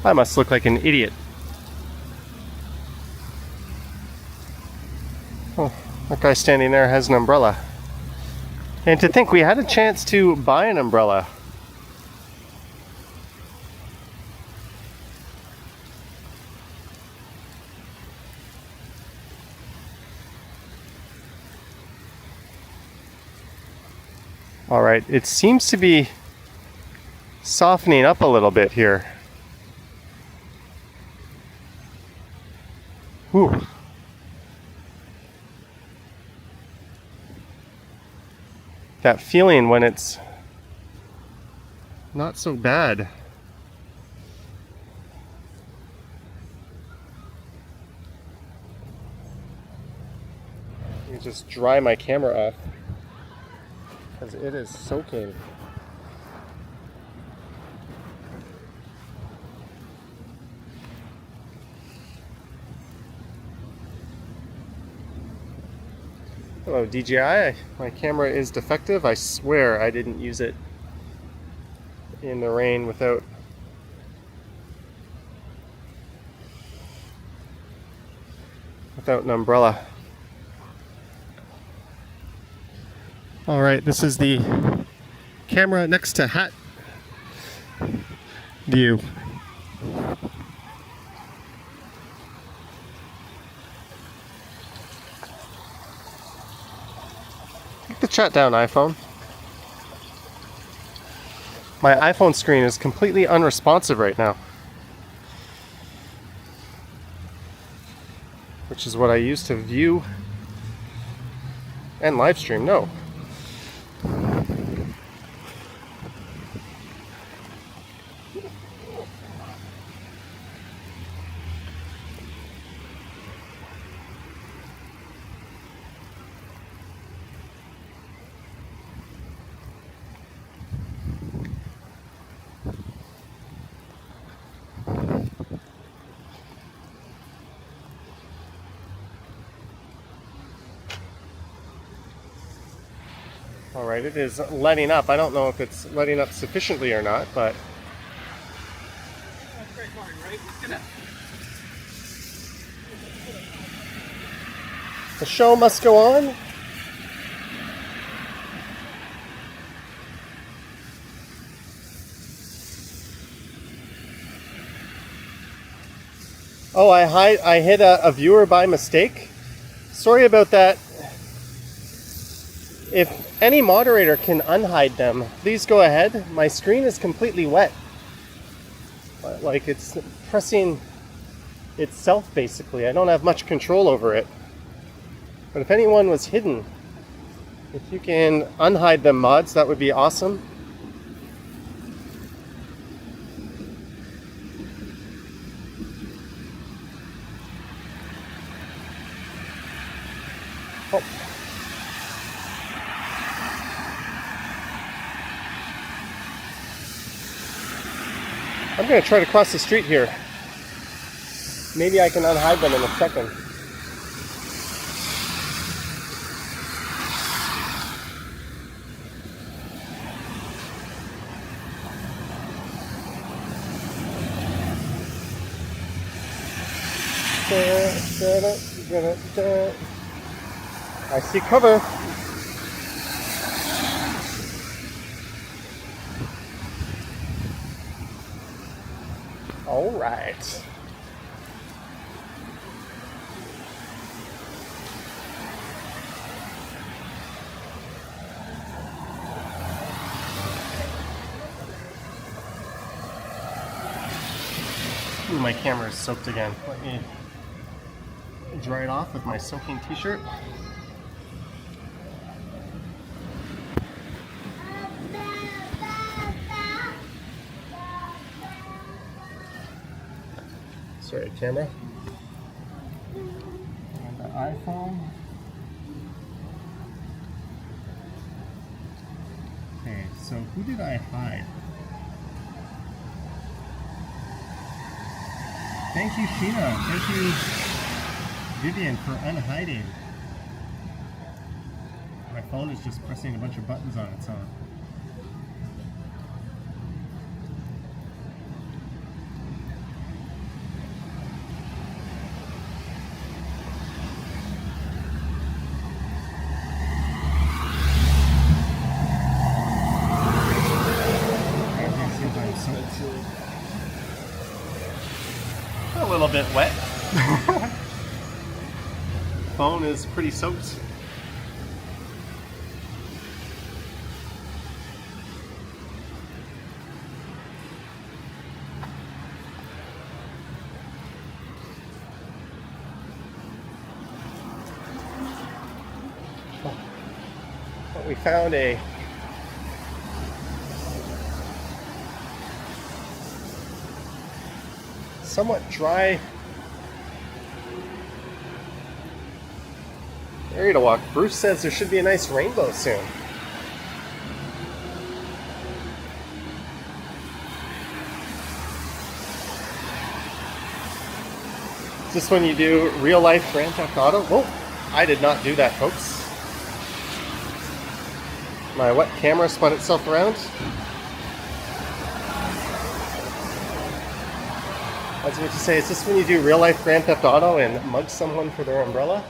I must look like an idiot. Oh, that guy standing there has an umbrella. And to think we had a chance to buy an umbrella. All right, it seems to be softening up a little bit here. Whew. That feeling when it's not so bad. Let me just dry my camera off because it is soaking. Hello DJI, my camera is defective. I swear I didn't use it in the rain without an umbrella. All right, this is the camera next to hat view. The chat down, iPhone. My iPhone screen is completely unresponsive right now, which is what I use to view and live stream. No. All right, it is letting up. I don't know if it's letting up sufficiently or not, but That's great line, right? It's gonna... the show must go on. Oh, I hit a viewer by mistake. Sorry about that. If any moderator can unhide them, please go ahead. My screen is completely wet. Like it's pressing itself basically. I don't have much control over it. But if anyone was hidden, if you can unhide them, mods, that would be awesome. Oh. I'm going to try to cross the street here. Maybe I can unhide them in a second. I see cover. All right. Ooh, my camera is soaked again. Let me dry it off with my soaking t-shirt. Sorry, camera. And the iPhone. Okay, so who did I hide? Thank you, Sheena. Thank you, Vivian, for unhiding. My phone is just pressing a bunch of buttons on its own. A little bit wet. Phone is pretty soaked. But we found a somewhat dry area to walk. Bruce says there should be a nice rainbow soon. Is this when you do real life Grand Theft Auto? Oh, I did not do that, folks. My wet camera spun itself around. I was going to say, is this when you do real life Grand Theft Auto and mug someone for their umbrella?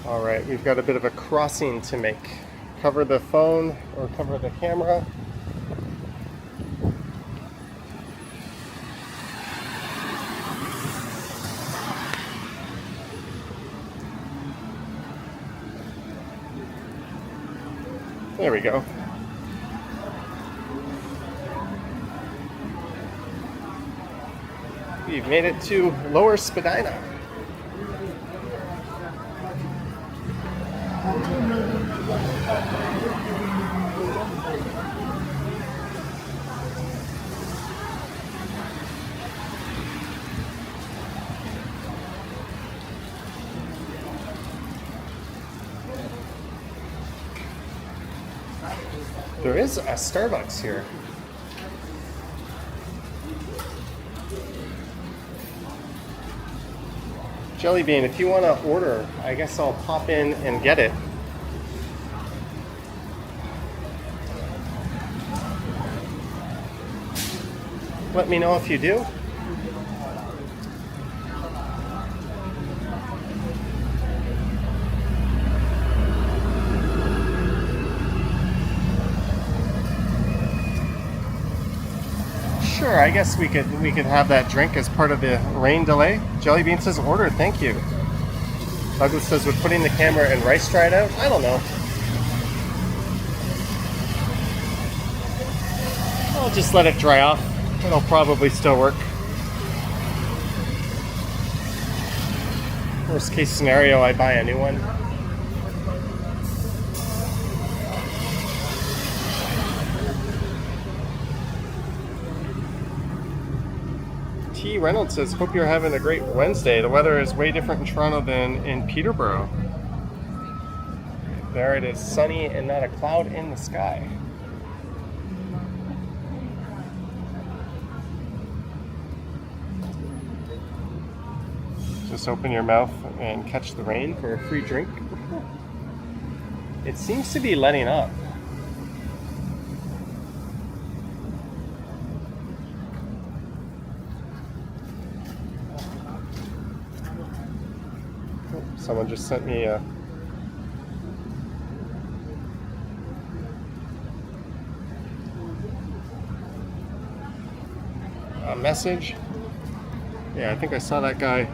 All right, we've got a bit of a crossing to make. Cover the phone or cover the camera. There we go. We've made it to Lower Spadina. There is a Starbucks here. Jelly Bean, if you want to order, I guess I'll pop in and get it. Let me know if you do. Sure, I guess we could have that drink as part of the rain delay. Jelly Bean says order, thank you. Douglas says, with putting the camera and rice dried out? I don't know. I'll just let it dry off. It'll probably still work. Worst case scenario, I buy a new one. T. Reynolds says, hope you're having a great Wednesday. The weather is way different in Toronto than in Peterborough. There it is, sunny and not a cloud in the sky. Just open your mouth and catch the rain for a free drink. It seems to be letting up. Someone just sent me a message. Yeah, I think I saw that guy.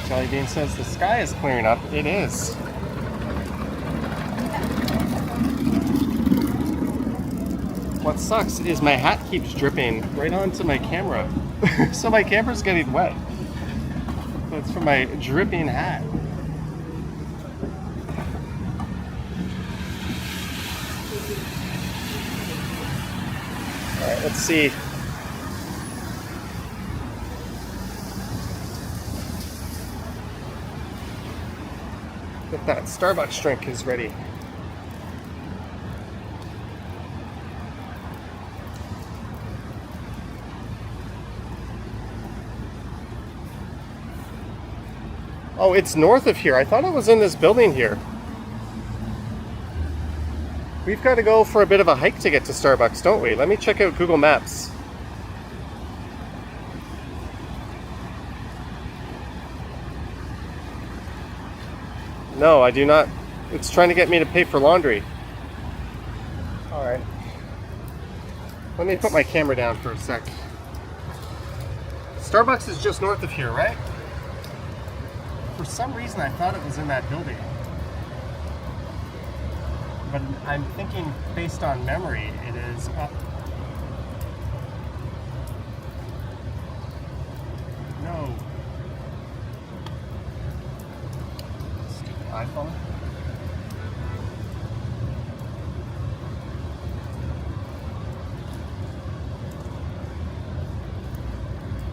Jelly Bean says the sky is clearing up. It is. What sucks is my hat keeps dripping right onto my camera. So my camera's getting wet. That's from my dripping hat. Alright, let's see. If that Starbucks drink is ready. Oh, it's north of here. I thought it was in this building here. We've got to go for a bit of a hike to get to Starbucks, don't we? Let me check out Google Maps. No, I do not. It's trying to get me to pay for laundry. All right. Let me put my camera down for a sec. Starbucks is just north of here, right? For some reason, I thought it was in that building. But I'm thinking, based on memory, it is up. No. Stupid iPhone.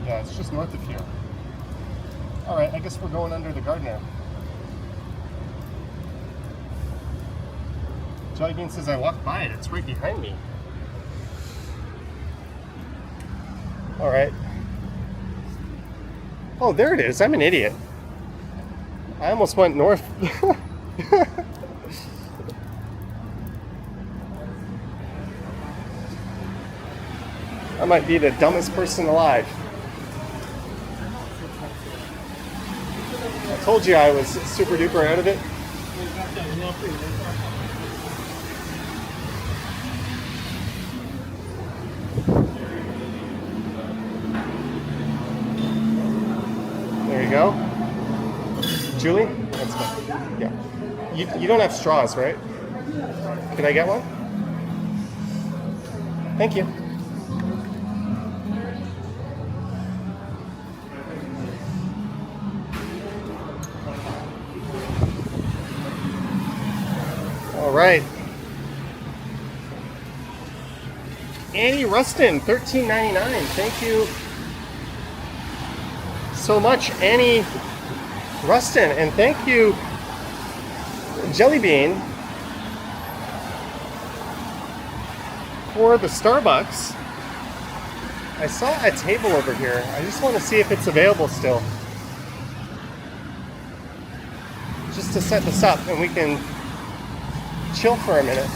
Yeah, it's just north of here. Alright, I guess we're going under the Gardiner. Jelly Bean says I walked by it. It's right behind me. Alright. Oh, there it is. I'm an idiot. I almost went north. I might be the dumbest person alive. I told you I was super duper out of it. There you go. Julie? That's fine. Yeah. You don't have straws, right? Can I get one? Thank you. All right. Annie Rustin, $13.99. Thank you so much, Annie Rustin, and thank you, Jelly Bean, for the Starbucks. I saw a table over here. I just want to see if it's available still. Just to set this up and we can chill for a minute.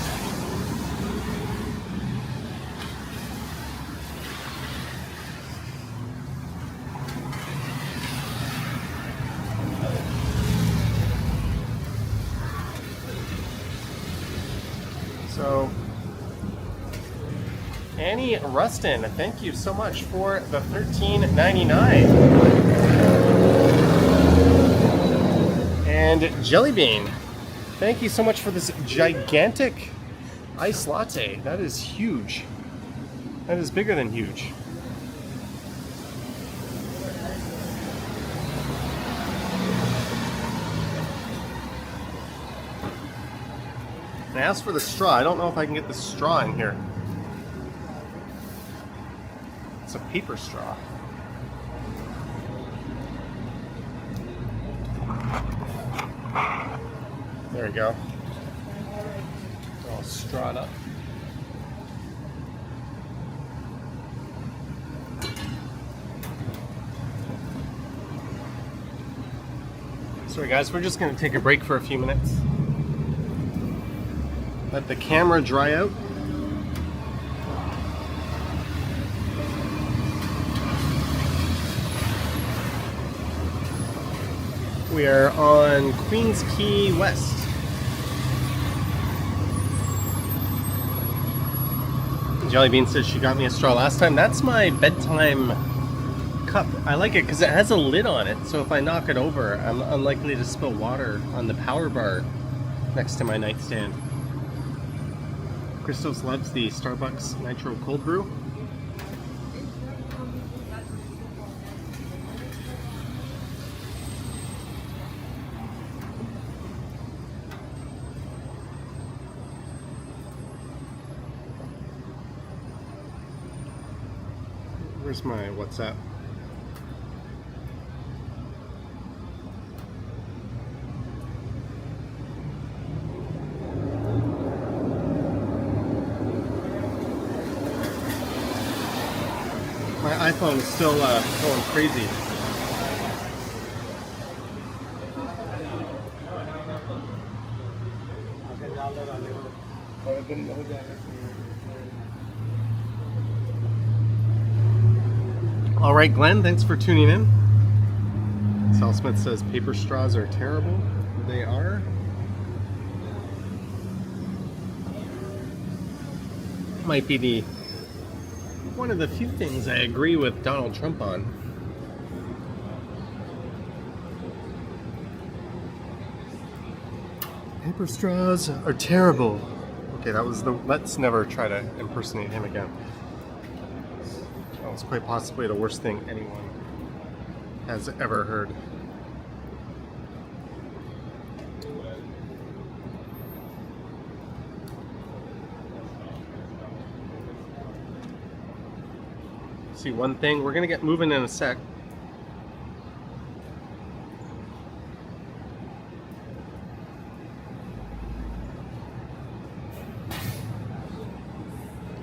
So, Annie Rustin, thank you so much for the $13.99. And Jelly Bean, thank you so much for this gigantic Ice latte. That is huge. That is bigger than huge. I asked for the straw. I don't know if I can get the straw in here. It's a paper straw. There we go. All strawed up. Sorry guys, we're just going to take a break for a few minutes. Let the camera dry out. We are on Queens Quay West. Jellybean says she got me a straw last time. That's my bedtime cup. I like it because it has a lid on it, so if I knock it over, I'm unlikely to spill water on the power bar next to my nightstand. Christos loves the Starbucks Nitro Cold Brew. Where's my WhatsApp? My iPhone is still going crazy. All right, Glenn, thanks for tuning in. Sal Smith says paper straws are terrible. They are. Might be the one of the few things I agree with Donald Trump on. Paper straws are terrible. Okay, that was the. Let's never try to impersonate him again. That was quite possibly the worst thing anyone has ever heard. See one thing, we're gonna get moving in a sec.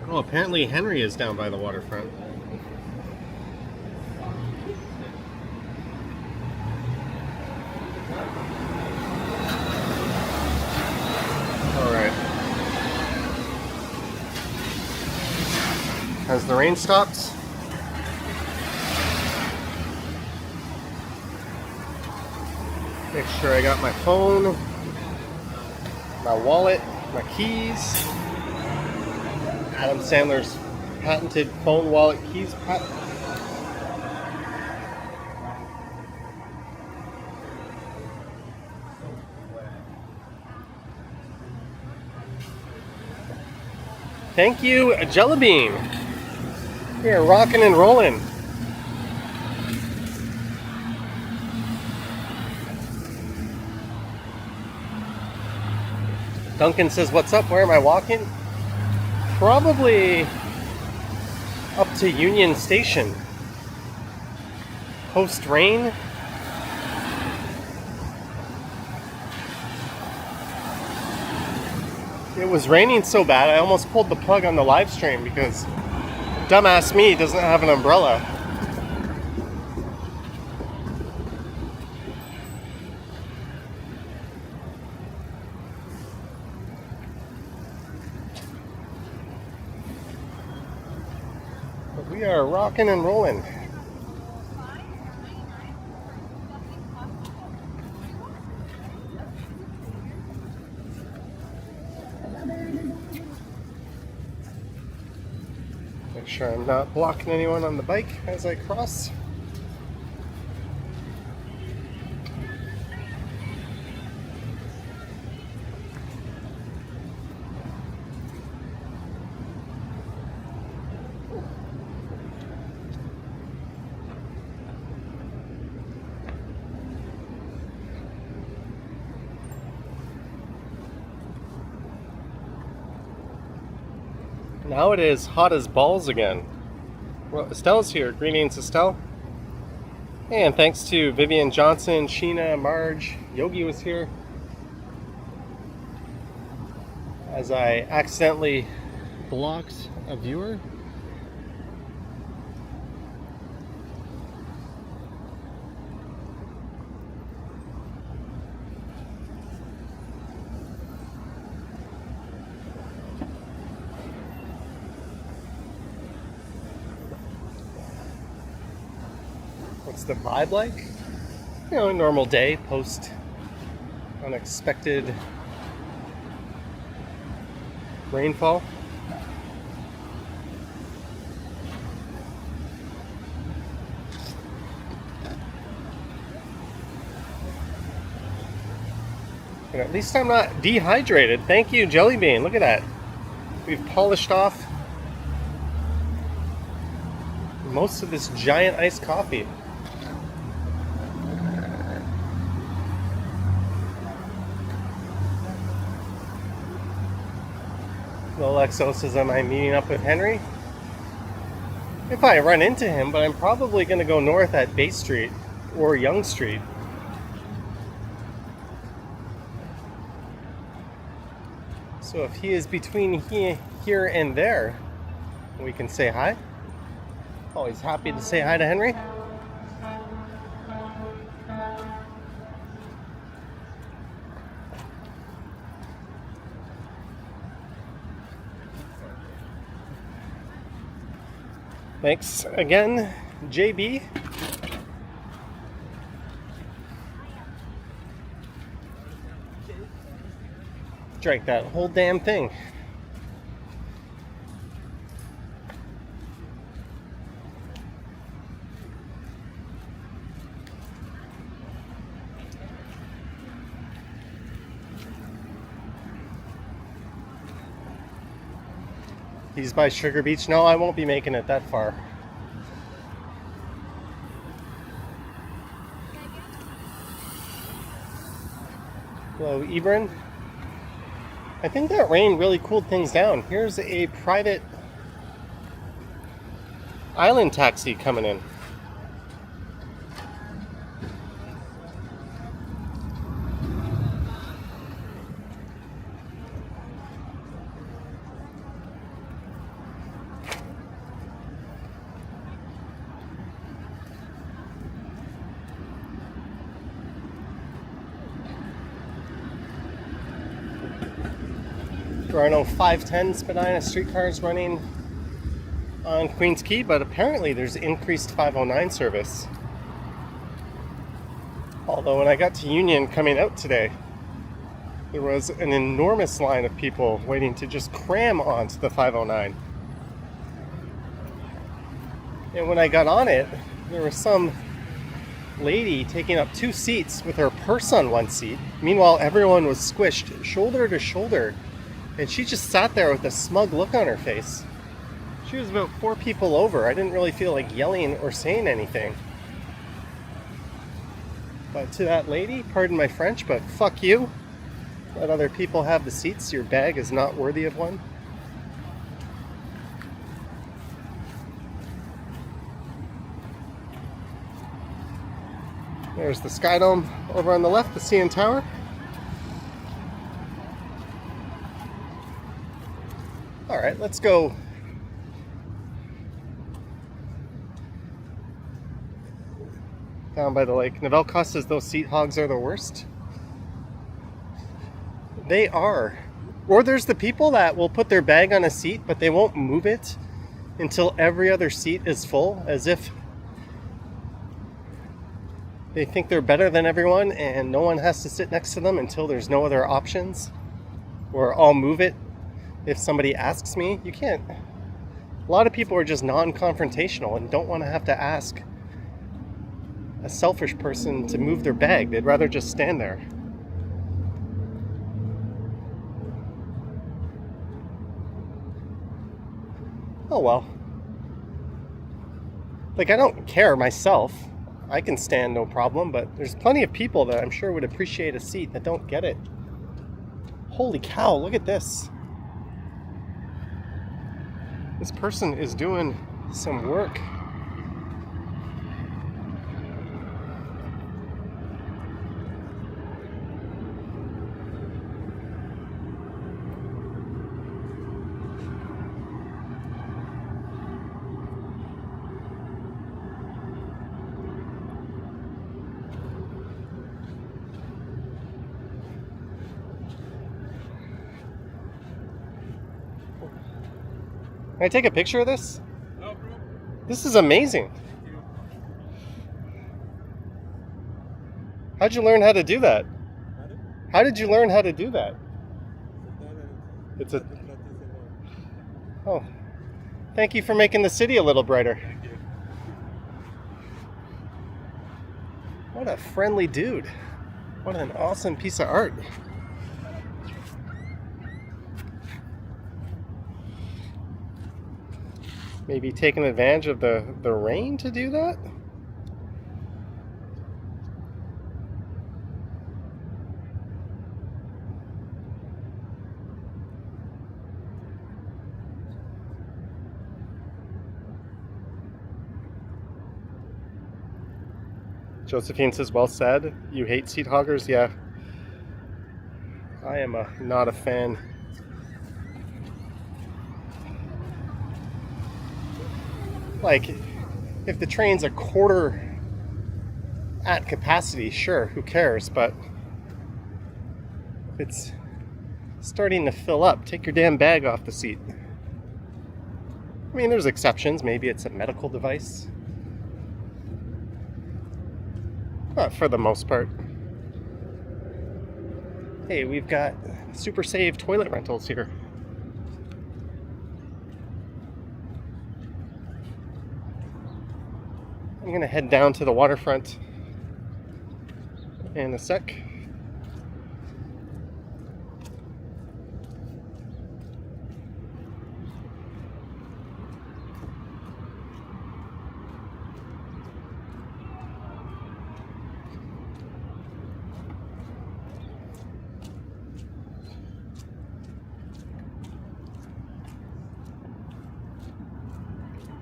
Oh, apparently Henry is down by the waterfront. All right. Has the rain stopped? Make sure I got my phone, my wallet, my keys. Adam Sandler's patented phone, wallet, keys. Thank you, Jellybean. We are rocking and rolling. Duncan says, what's up? Where am I walking? Probably up to Union Station. Post rain. It was raining so bad I almost pulled the plug on the live stream because dumbass me doesn't have an umbrella. But we are rocking and rolling. Make sure I'm not blocking anyone on the bike as I cross. Now it is hot as balls again. Well, Estelle's here. Greetings, Estelle. And thanks to Vivian Johnson, Sheena, Marge, Yogi was here. As I accidentally blocked a viewer. What's the vibe like? You know, a normal day post unexpected rainfall. And at least I'm not dehydrated. Thank you, Jelly Bean. Look at that. We've polished off most of this giant iced coffee. Alexo says, am I meeting up with Henry? If I run into him, but I'm probably going to go north at Bay Street or Young Street. So if he is between here and there, we can say hi. Always happy to say hi to Henry. Thanks again, JB. Drank that whole damn thing. He's by Sugar Beach. No, I won't be making it that far. Hello, Ebron. I think that rain really cooled things down. Here's a private island taxi coming in. There are no 510 Spadina streetcars running on Queens Quay, but apparently there's increased 509 service. Although when I got to Union coming out today, there was an enormous line of people waiting to just cram onto the 509. And when I got on it, there was some lady taking up 2 seats with her purse on one seat. Meanwhile, everyone was squished shoulder to shoulder. And she just sat there with a smug look on her face. She was about 4 people over. I didn't really feel like yelling or saying anything. But to that lady, pardon my French, but fuck you. Let other people have the seats. Your bag is not worthy of one. There's the Sky Dome over on the left, the CN Tower. All right, let's go down by the lake. Novelka says those seat hogs are the worst. They are. Or there's the people that will put their bag on a seat, but they won't move it until every other seat is full, as if they think they're better than everyone and no one has to sit next to them until there's no other options. Or I'll move it if somebody asks me. You can't. A lot of people are just non-confrontational and don't want to have to ask a selfish person to move their bag. They'd rather just stand there. Oh well. Like, I don't care myself. I can stand no problem, but there's plenty of people that I'm sure would appreciate a seat that don't get it. Holy cow, look at this. This person is doing some work. Can I take a picture of this? No, bro. This is amazing. How'd you learn how to do that? How did you learn how to do that? It's a... Oh. Thank you for making the city a little brighter. What a friendly dude. What an awesome piece of art. Maybe taking advantage of the rain to do that? Josephine says, well said. You hate seat hoggers? Yeah. I am not a fan. Like, if the train's a quarter at capacity, sure, who cares? But if it's starting to fill up, take your damn bag off the seat. I mean, there's exceptions. Maybe it's a medical device. But for the most part. Hey, we've got Super Save toilet rentals here. I'm gonna head down to the waterfront in a sec.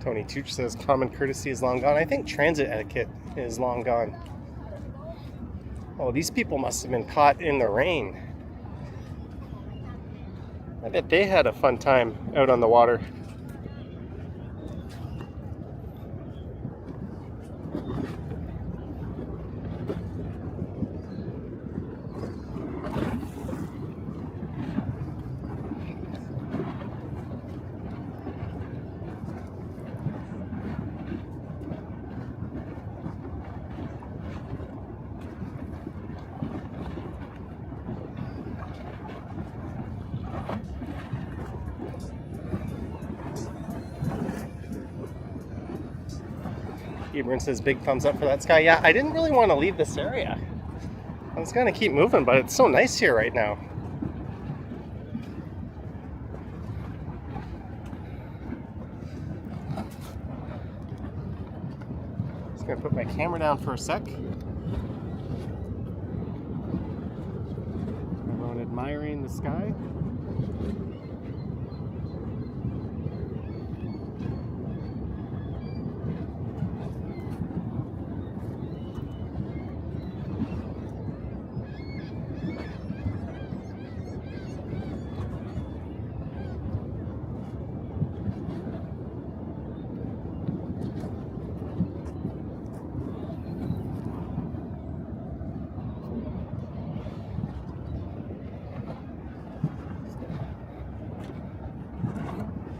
Tony Tooch says common courtesy is long gone. I think transit etiquette is long gone. Oh, these people must have been caught in the rain. I bet they had a fun time out on the water. Ebron says big thumbs up for that sky. Yeah, I didn't really want to leave this area. I was going to keep moving, but it's so nice here right now. Just going to put my camera down for a sec. Everyone admiring the sky.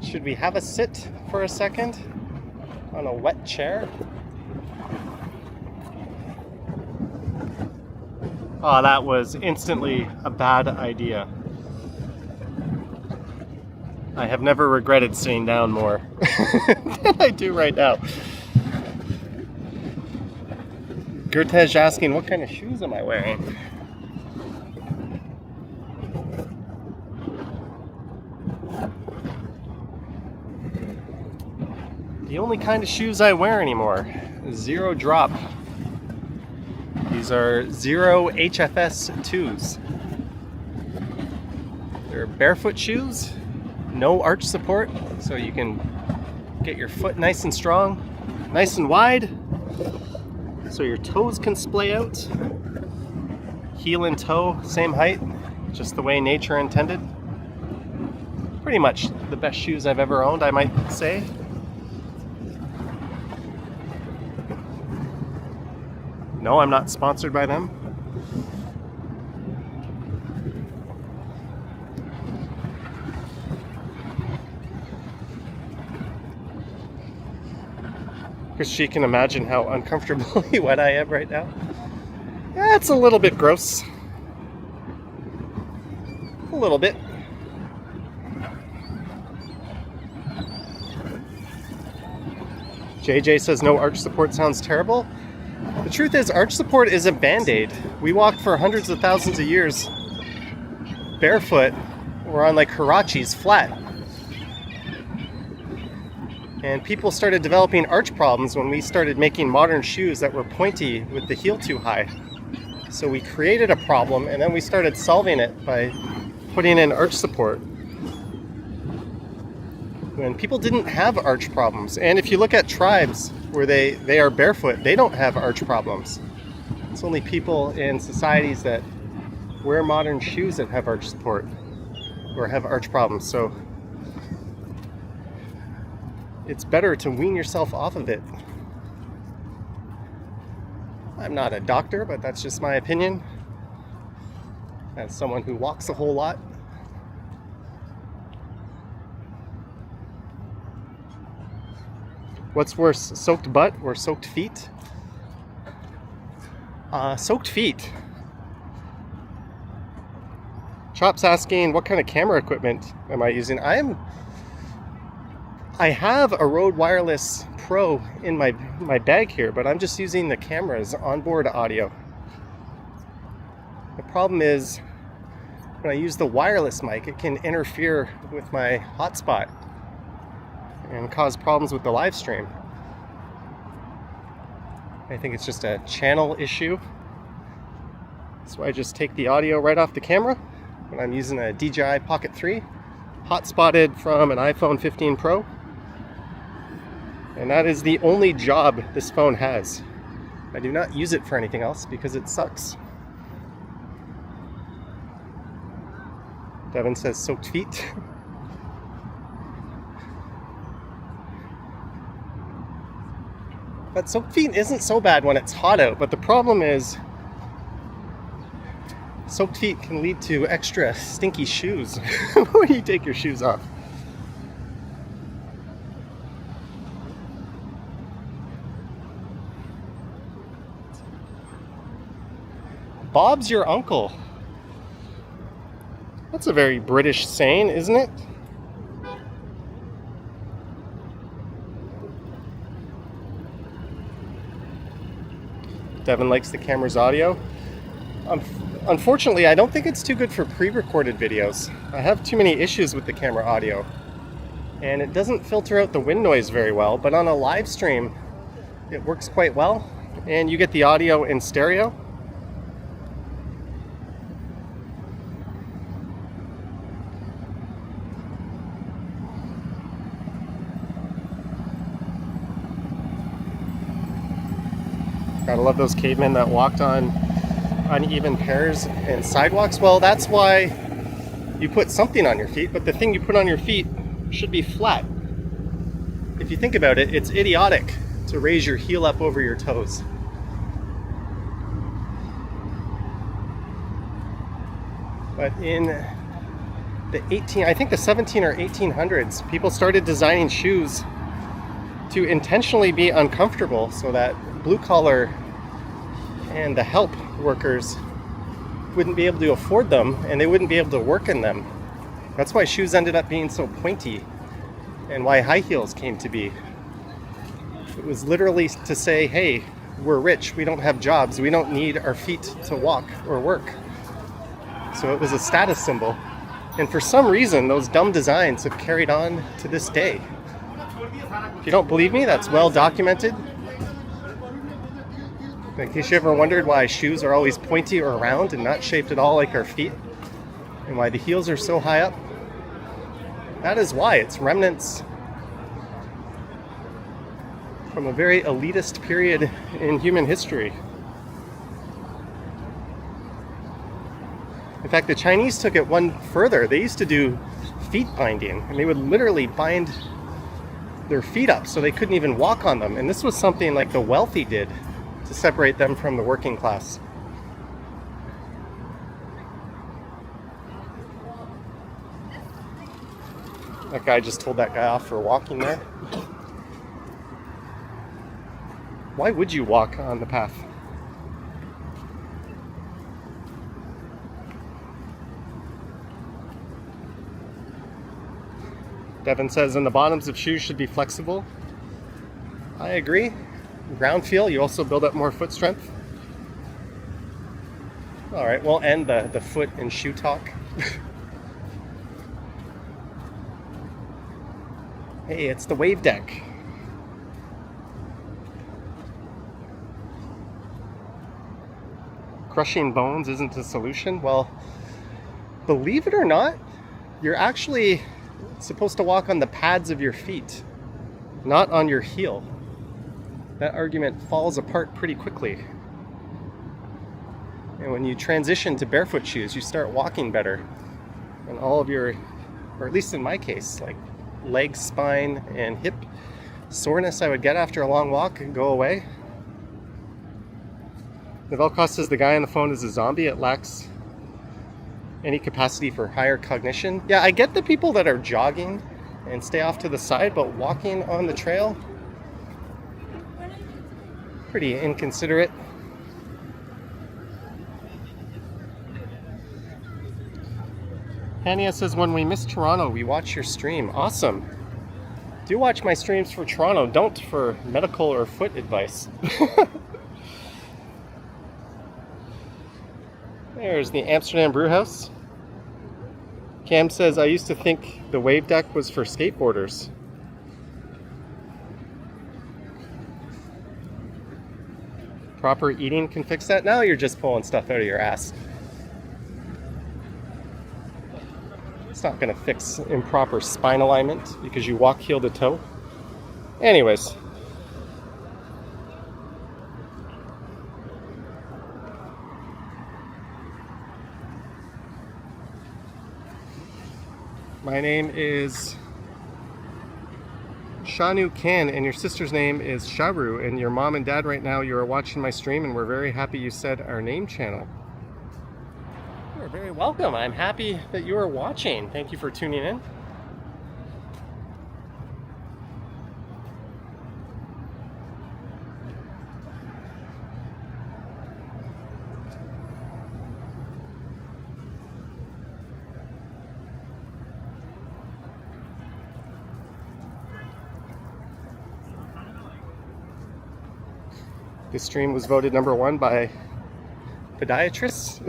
Should we have a sit for a second on a wet chair? Oh, that was instantly a bad idea. I have never regretted sitting down more than I do right now. Gertej asking, what kind of shoes am I wearing? The only kind of shoes I wear anymore. Zero drop. These are Zero HFS 2s. They're barefoot shoes. no arch support, so you can get your foot nice and strong, nice and wide, so your toes can splay out. Heel and toe, same height, just the way nature intended. Pretty much the best shoes I've ever owned, I might say. No, I'm not sponsored by them. Because she can imagine how uncomfortably wet I am right now. Yeah, it's a little bit gross. A little bit. JJ says no arch support sounds terrible. The truth is, arch support is a band-aid. We walked for hundreds of thousands of years barefoot or on like Hirachis flat. And people started developing arch problems when we started making modern shoes that were pointy with the heel too high. So we created a problem and then we started solving it by putting in arch support. When people didn't have arch problems. And if you look at tribes where they are barefoot, they don't have arch problems. It's only people in societies that wear modern shoes that have arch support or have arch problems. So it's better to wean yourself off of it. I'm not a doctor, but that's just my opinion. As someone who walks a whole lot. What's worse, soaked butt or soaked feet? Soaked feet. Chop's asking, what kind of camera equipment am I using? I have a Rode Wireless Pro in my bag here, but I'm just using the camera's onboard audio. The problem is, when I use the wireless mic, it can interfere with my hotspot and cause problems with the live stream. I think it's just a channel issue. So I just take the audio right off the camera when I'm using a DJI Pocket 3, hotspotted from an iPhone 15 Pro. And that is the only job this phone has. I do not use it for anything else because it sucks. Devin says soaked feet. But soaked feet isn't so bad when it's hot out, but the problem is soaked feet can lead to extra stinky shoes when you take your shoes off. Bob's your uncle. That's a very British saying, isn't it? Devin likes the camera's audio. Unfortunately, I don't think it's too good for pre-recorded videos. I have too many issues with the camera audio. And it doesn't filter out the wind noise very well, but on a live stream, it works quite well. And you get the audio in stereo. Gotta love those cavemen that walked on uneven pairs and sidewalks. Well, that's why you put something on your feet, but the thing you put on your feet should be flat. If you think about it, it's idiotic to raise your heel up over your toes. But in I think the 17 or 1800s, people started designing shoes to intentionally be uncomfortable so that blue collar and the help workers wouldn't be able to afford them and they wouldn't be able to work in them. That's why shoes ended up being so pointy and why high heels came to be. It was literally to say, hey, we're rich, we don't have jobs, we don't need our feet to walk or work. So it was a status symbol. And for some reason, those dumb designs have carried on to this day. If you don't believe me, that's well documented. In case you ever wondered why shoes are always pointy or round and not shaped at all like our feet, and why the heels are so high up, That is why. It's remnants from a very elitist period in human history. In fact, the Chinese took it one further. They used to do feet binding, and they would literally bind their feet up so they couldn't even walk on them. And this was something like the wealthy did to separate them from the working class. That guy just told that guy off for walking there. Why would you walk on the path? Devin says, and the bottoms of shoes should be flexible. I agree. Ground feel, you also build up more foot strength. All right, we'll end the foot and shoe talk. Hey, it's the wave deck. Crushing bones isn't a solution. Well, believe it or not, you're actually supposed to walk on the pads of your feet, not on your heel. That argument falls apart pretty quickly. And when you transition to barefoot shoes, you start walking better. And all of your, or at least in my case, like leg, spine, and hip soreness I would get after a long walk and go away. Novelcost says the guy on the phone is a zombie. It lacks any capacity for higher cognition. Yeah, I get the people that are jogging and stay off to the side, but walking on the trail, pretty inconsiderate. Hania says, when we miss Toronto, we watch your stream. Awesome. Do watch my streams for Toronto. Don't for medical or foot advice. There's the Amsterdam Brewhouse. Cam says, I used to think the wave deck was for skateboarders. Proper eating can fix that. Now you're just pulling stuff out of your ass. It's not going to fix improper spine alignment because you walk heel to toe. Anyways. My name is Shanu Ken, and your sister's name is Sharu, and your mom and dad right now, you are watching my stream, and we're very happy you said our name channel. You're very welcome. I'm happy that you are watching. Thank you for tuning in. This stream was voted #1 by podiatrists.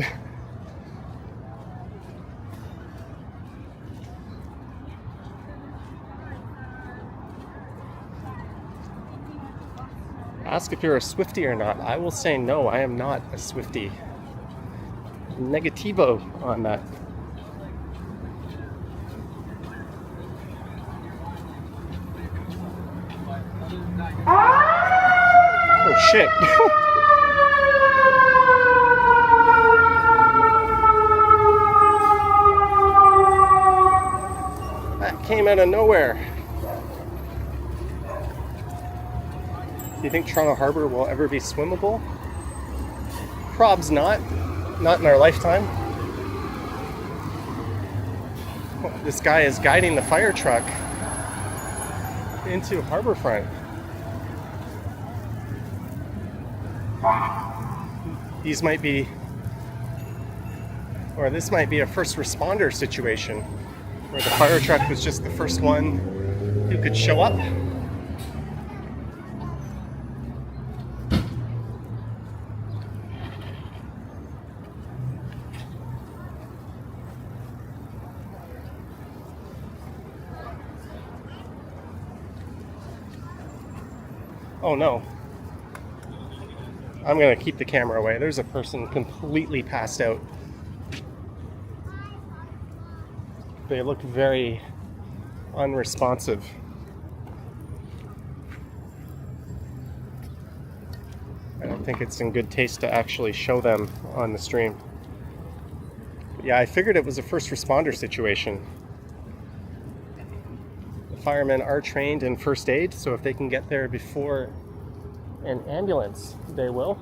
Ask if you're a Swiftie or not. I will say no, I am not a Swiftie. Negativo on that. Oh shit. That came out of nowhere. Do you think Toronto Harbour will ever be swimmable? Probs not. Not in our lifetime. This guy is guiding the fire truck into Harbourfront. These might be, or this might be a first responder situation where the fire truck was just the first one who could show up. Oh no. I'm gonna keep the camera away. There's a person completely passed out. They look very unresponsive. I don't think it's in good taste to actually show them on the stream. But yeah, I figured it was a first responder situation. The firemen are trained in first aid, so if they can get there before an ambulance, they will.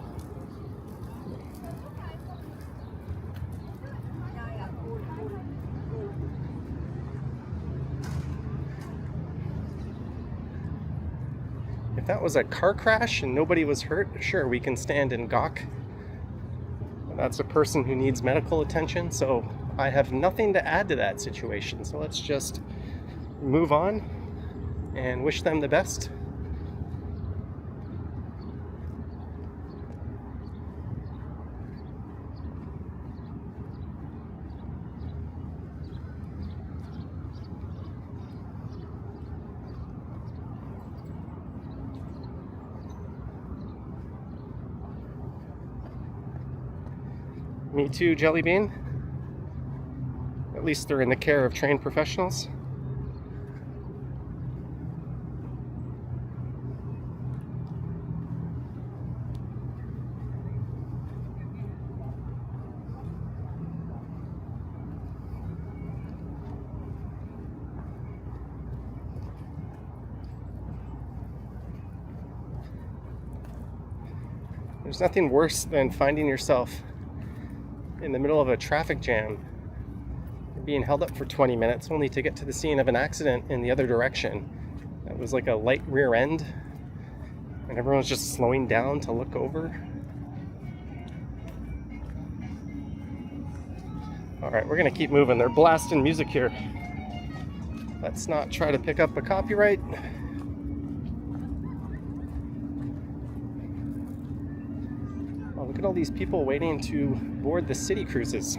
If that was a car crash and nobody was hurt, sure, we can stand and gawk. That's a person who needs medical attention, so I have nothing to add to that situation. So let's just move on and wish them the best. Me too, Jelly Bean. At least they're in the care of trained professionals. There's nothing worse than finding yourself in the middle of a traffic jam, being held up for 20 minutes only to get to the scene of an accident in the other direction. It was like a light rear end, and everyone's just slowing down to look over. All right, we're gonna keep moving. They're blasting music here. Let's not try to pick up a copyright. Oh, look at all these people waiting to board the city cruises.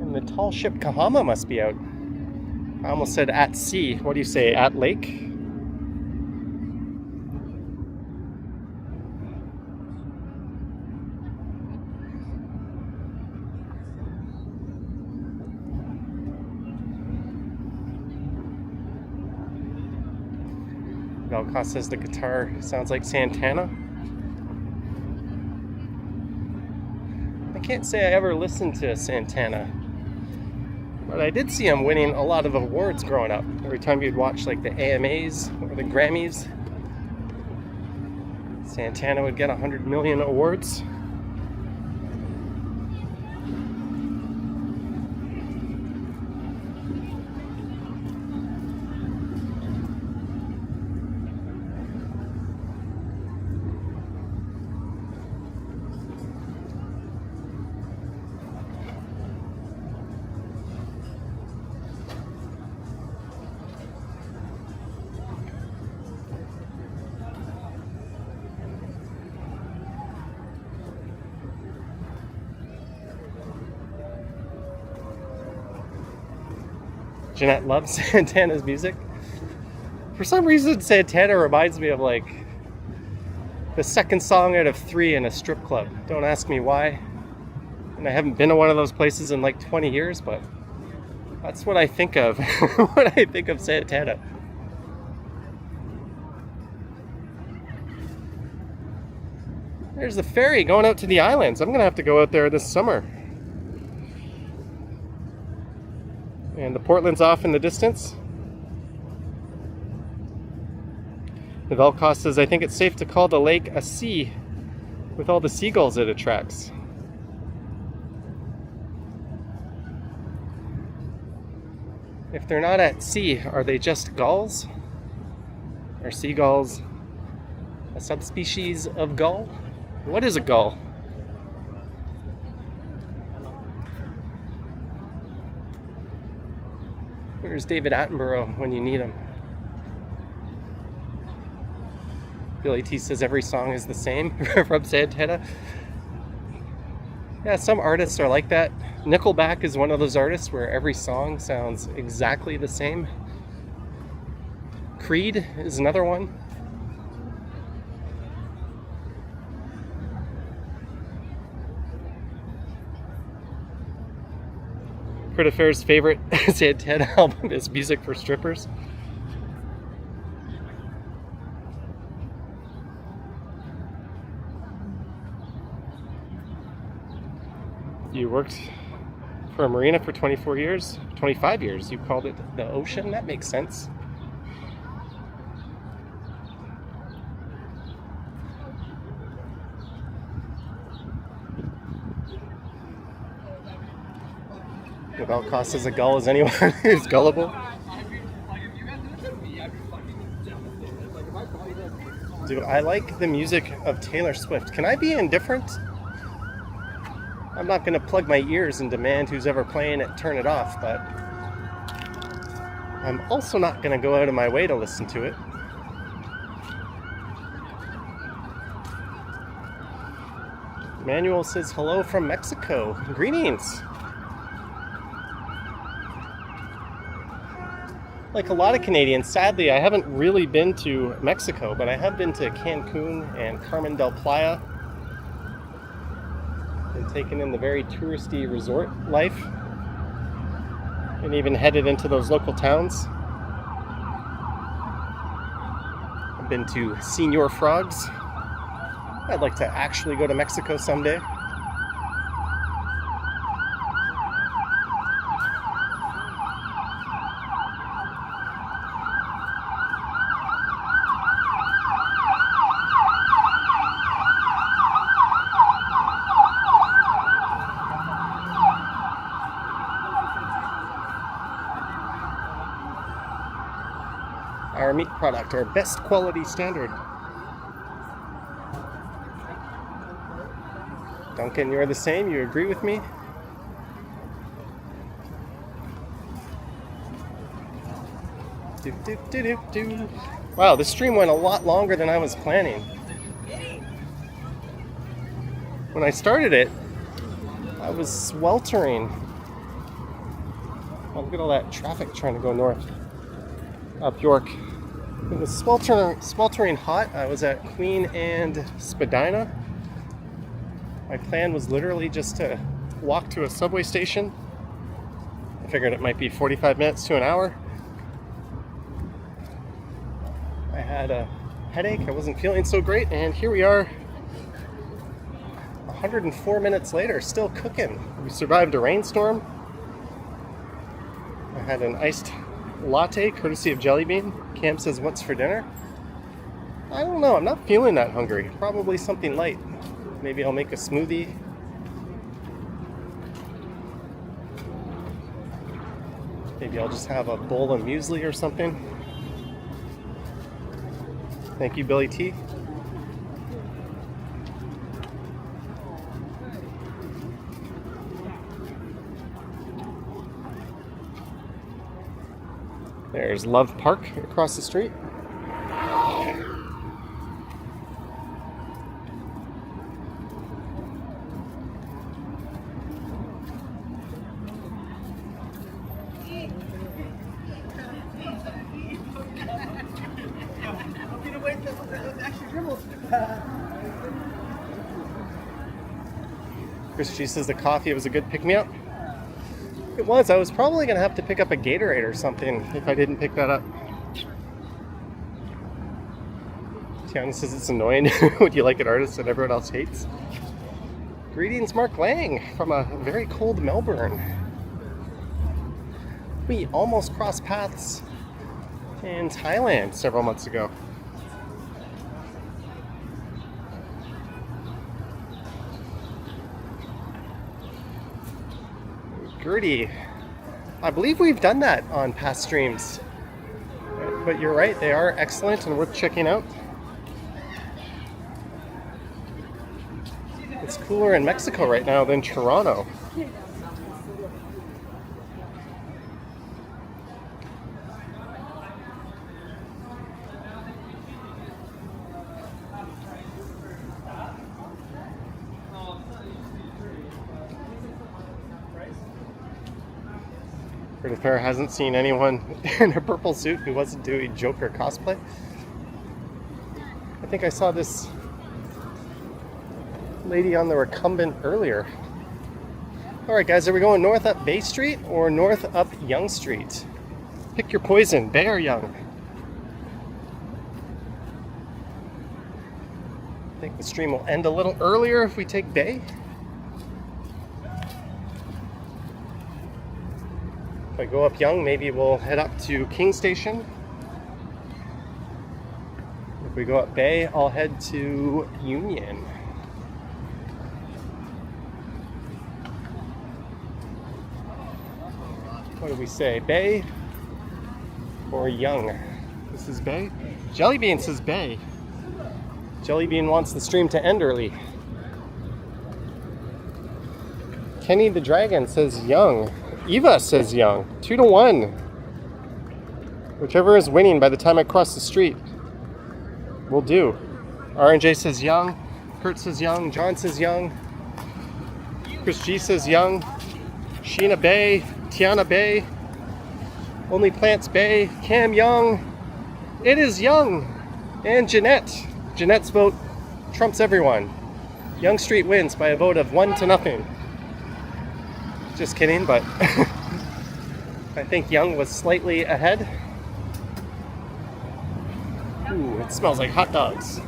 And the tall ship Kahama must be out. I almost said at sea. What do you say, at lake? Valcott says the guitar sounds like Santana. I can't say I ever listened to Santana, but I did see him winning a lot of awards growing up. Every time you'd watch like the AMAs or the Grammys, Santana would get 100 million awards. Jeanette loves Santana's music. For some reason, Santana reminds me of like the second song out of 3 in a strip club. Don't ask me why. And I haven't been to one of those places in like 20 years, but that's what I think of when I think of Santana. There's the ferry going out to the islands. I'm gonna have to go out there this summer. And the Portland's off in the distance. The Velcos says, I think it's safe to call the lake a sea with all the seagulls it attracts. If they're not at sea, are they just gulls? Are seagulls a subspecies of gull? What is a gull? Where's David Attenborough when you need him? Billy T says every song is the same from Santana. Yeah, some artists are like that. Nickelback is one of those artists where every song sounds exactly the same. Creed is another one. Curtis Fair's favorite Santana album is Music for Strippers. You worked for a marina for 24 years, 25 years. You called it the ocean. That makes sense. About cost as a gull as anyone who's gullible. Do I like the music of Taylor Swift? Can I be indifferent? I'm not going to plug my ears and demand who's ever playing it turn it off, but I'm also not going to go out of my way to listen to it. Manuel says hello from Mexico. Greetings. Like a lot of Canadians, sadly, I haven't really been to Mexico, but I have been to Cancun and Carmen del Playa and taken in the very touristy resort life and even headed into those local towns. I've been to Señor Frogs. I'd like to actually go to Mexico someday. Our meat product, our best quality standard. Duncan, you're the same? You agree with me? Wow, this stream went a lot longer than I was planning. When I started it, I was sweltering. Oh, look at all that traffic trying to go north. Up York. It was sweltering hot. I was at Queen and Spadina. My plan was literally just to walk to a subway station. I figured it might be 45 minutes to an hour. I had a headache. I wasn't feeling so great, and here we are 104 minutes later, still cooking. We survived a rainstorm. I had an iced latte courtesy of Jelly Bean. Cam says, what's for dinner? I don't know, I'm not feeling that hungry. Probably something light. Maybe I'll make a smoothie. Maybe I'll just have a bowl of muesli or something. Thank you, Billy T. There's Love Park across the street. Chris G says the coffee was a good pick-me-up. It was. I was probably going to have to pick up a Gatorade or something if I didn't pick that up. Tiana says it's annoying when you like an artist that everyone else hates. Greetings, Mark Lang from a very cold Melbourne. We almost crossed paths in Thailand several months ago. Gertie, I believe we've done that on past streams, but you're right, they are excellent and worth checking out. It's cooler in Mexico right now than Toronto. Curtis Fair hasn't seen anyone in a purple suit who wasn't doing Joker cosplay. I think I saw this lady on the recumbent earlier. Alright guys, are we going north up Bay Street or north up Yonge Street? Pick your poison, Bay or Yonge? I think the stream will end a little earlier if we take Bay. If I go up Yonge, maybe we'll head up to King Station. If we go up Bay, I'll head to Union. What do we say? Bay or Yonge? This is Bay. Jellybean says Bay. Jellybean wants the stream to end early. Kenny the Dragon says Yonge. Eva says Yonge. 2-1. Whichever is winning by the time I cross the street will do. R&J says Yonge. Kurt says Yonge. John says Yonge. Chris G says Yonge. Sheena Bay. Tiana Bay. Only Plants Bay. Cam Young. It is Yonge. And Jeanette. Jeanette's vote trumps everyone. Yonge Street wins by a vote of 1-0. Just kidding, but I think Yonge was slightly ahead. Ooh, it smells like hot dogs.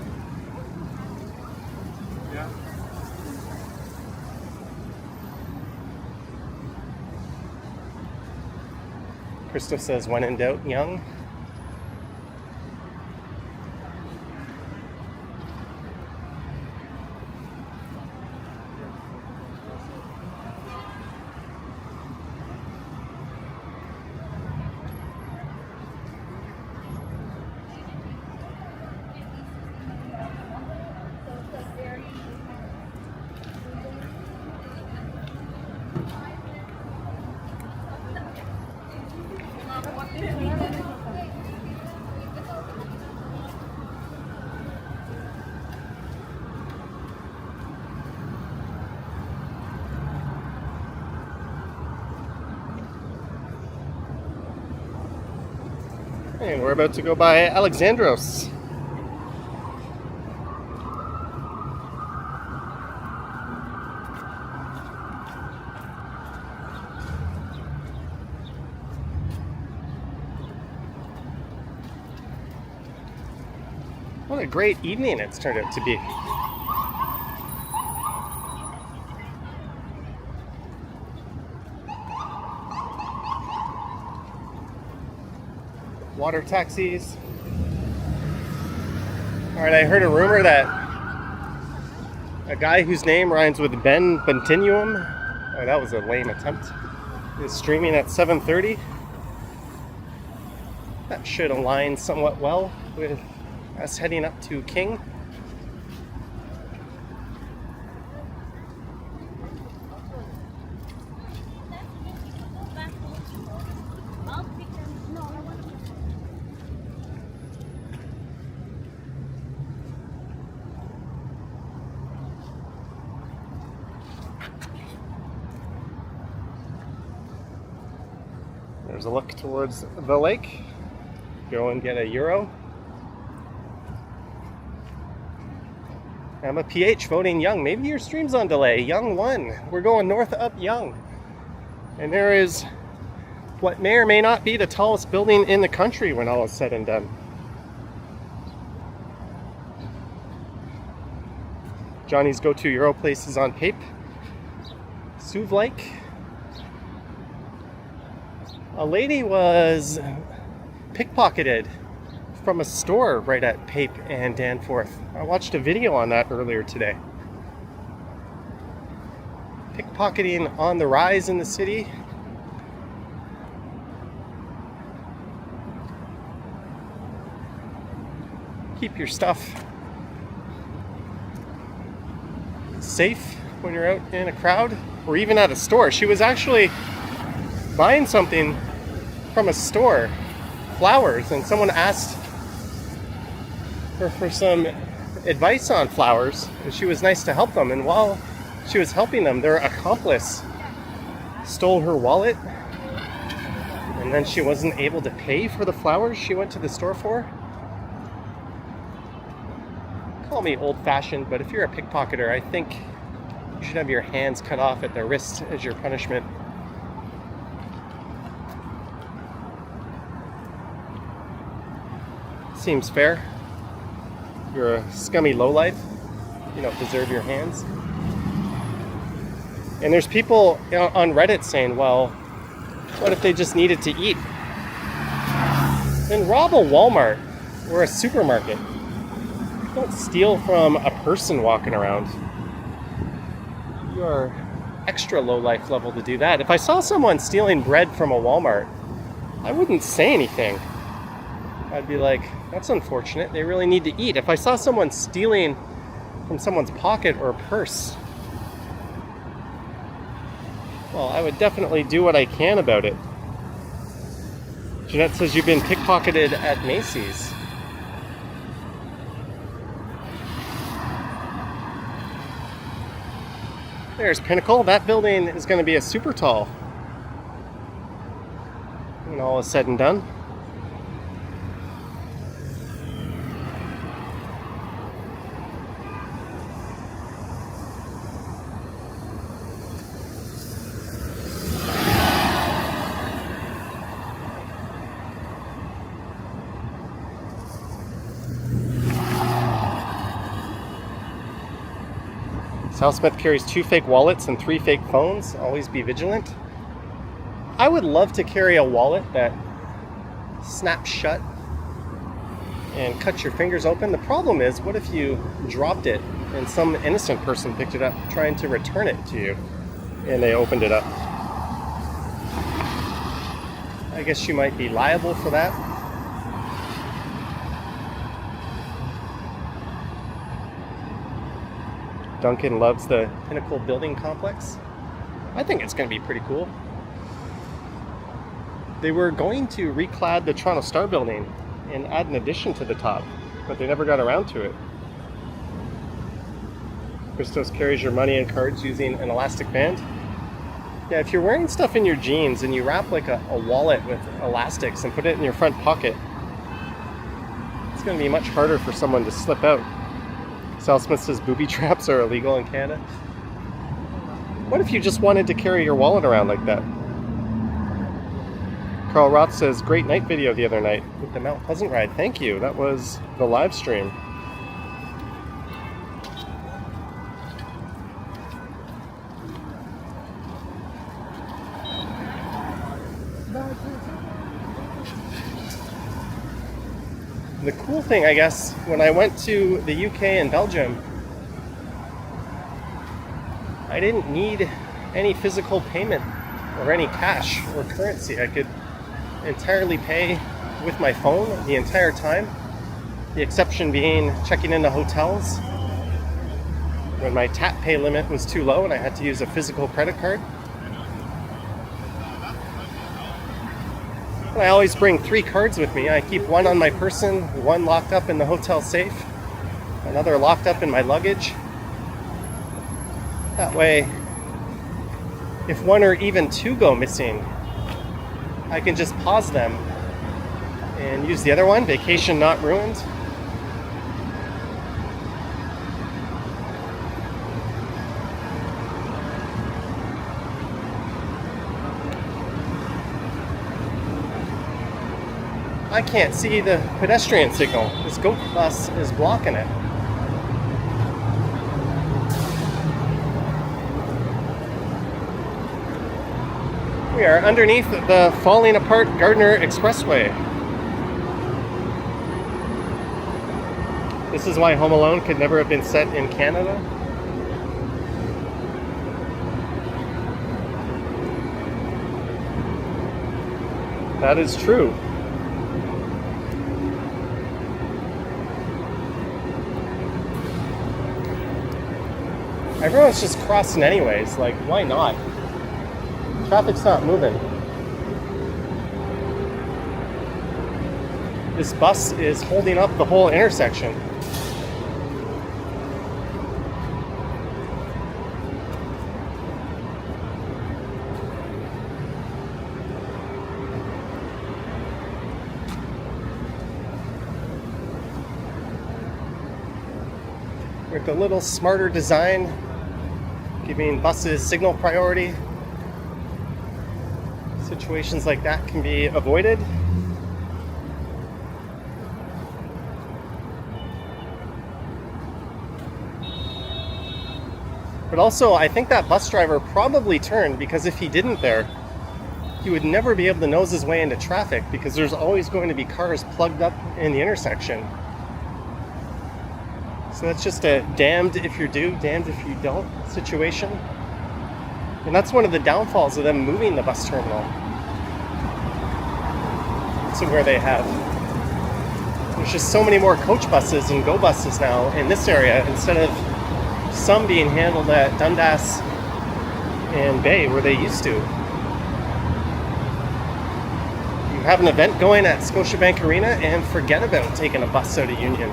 Christoph says, when in doubt, Yonge. And we're about to go by Alexandros. What a great evening it's turned out to be. Water taxis. Alright, I heard a rumor that a guy whose name rhymes with Ben Continuum, oh, that was a lame attempt, is streaming at 7:30. That should align somewhat well with us heading up to King. There's a look towards the lake. Go and get a euro. I'm a PH voting Yonge. Maybe your stream's on delay. Yonge won. We're going north up Yonge. And there is what may or may not be the tallest building in the country when all is said and done. Johnny's go-to euro place is on Pape. Suvlike. A lady was pickpocketed from a store right at Pape and Danforth. I watched a video on that earlier today. Pickpocketing on the rise in the city. Keep your stuff safe when you're out in a crowd or even at a store. She was actually buying something from a store, flowers, and someone asked her for some advice on flowers, and she was nice to help them. And while she was helping them, their accomplice stole her wallet, and then she wasn't able to pay for the flowers she went to the store for. Call me old-fashioned, but if you're a pickpocketer, I think You should have your hands cut off at the wrist as your punishment. Seems fair. You're a scummy lowlife. You don't deserve your hands. And there's people on Reddit saying, well, what if they just needed to eat? Then rob a Walmart or a supermarket. Don't steal from a person walking around. You are extra low life level to do that. If I saw someone stealing bread from a Walmart, I wouldn't say anything. I'd be like, that's unfortunate. They really need to eat. If I saw someone stealing from someone's pocket or purse, well, I would definitely do what I can about it. Jeanette says you've been pickpocketed at Macy's. There's Pinnacle. That building is going to be a super tall when all is said and done. Sal Smith carries 2 fake wallets and 3 fake phones. Always be vigilant. I would love to carry a wallet that snaps shut and cuts your fingers open. The problem is, what if you dropped it and some innocent person picked it up trying to return it to you and they opened it up? I guess you might be liable for that. Duncan loves the Pinnacle building complex. I think it's going to be pretty cool. They were going to reclad the Toronto Star building and add an addition to the top, but they never got around to it. Christos carries your money and cards using an elastic band. Yeah, if you're wearing stuff in your jeans and you wrap like a wallet with elastics and put it in your front pocket, it's going to be much harder for someone to slip out. Sal Smith says booby traps are illegal in Canada. What if you just wanted to carry your wallet around like that? Carl Roth says, great night video the other night with the Mount Pleasant ride. Thank you. That was the live stream. The cool thing, I guess, when I went to the UK and Belgium, I didn't need any physical payment or any cash or currency. I could entirely pay with my phone the entire time. The exception being checking into hotels when my tap pay limit was too low and I had to use a physical credit card. I always bring 3 cards with me. I keep one on my person, one locked up in the hotel safe, another locked up in my luggage. That way, if one or even 2 go missing, I can just pause them and use the other one, vacation not ruined. I can't see the pedestrian signal. This goat bus is blocking it. We are underneath the falling apart Gardiner Expressway. This is why Home Alone could never have been set in Canada. That is true. Everyone's just crossing anyways, like, why not? Traffic's not moving. This bus is holding up the whole intersection. With a little smarter design, giving buses signal priority. Situations like that can be avoided. But also, I think that bus driver probably turned because if he didn't there, he would never be able to nose his way into traffic because there's always going to be cars plugged up in the intersection. So that's just a damned if you do, damned if you don't situation. And that's one of the downfalls of them moving the bus terminal to where they have. There's just so many more coach buses and go buses now in this area instead of some being handled at Dundas and Bay where they used to. You have an event going at Scotiabank Arena and forget about taking a bus out of Union.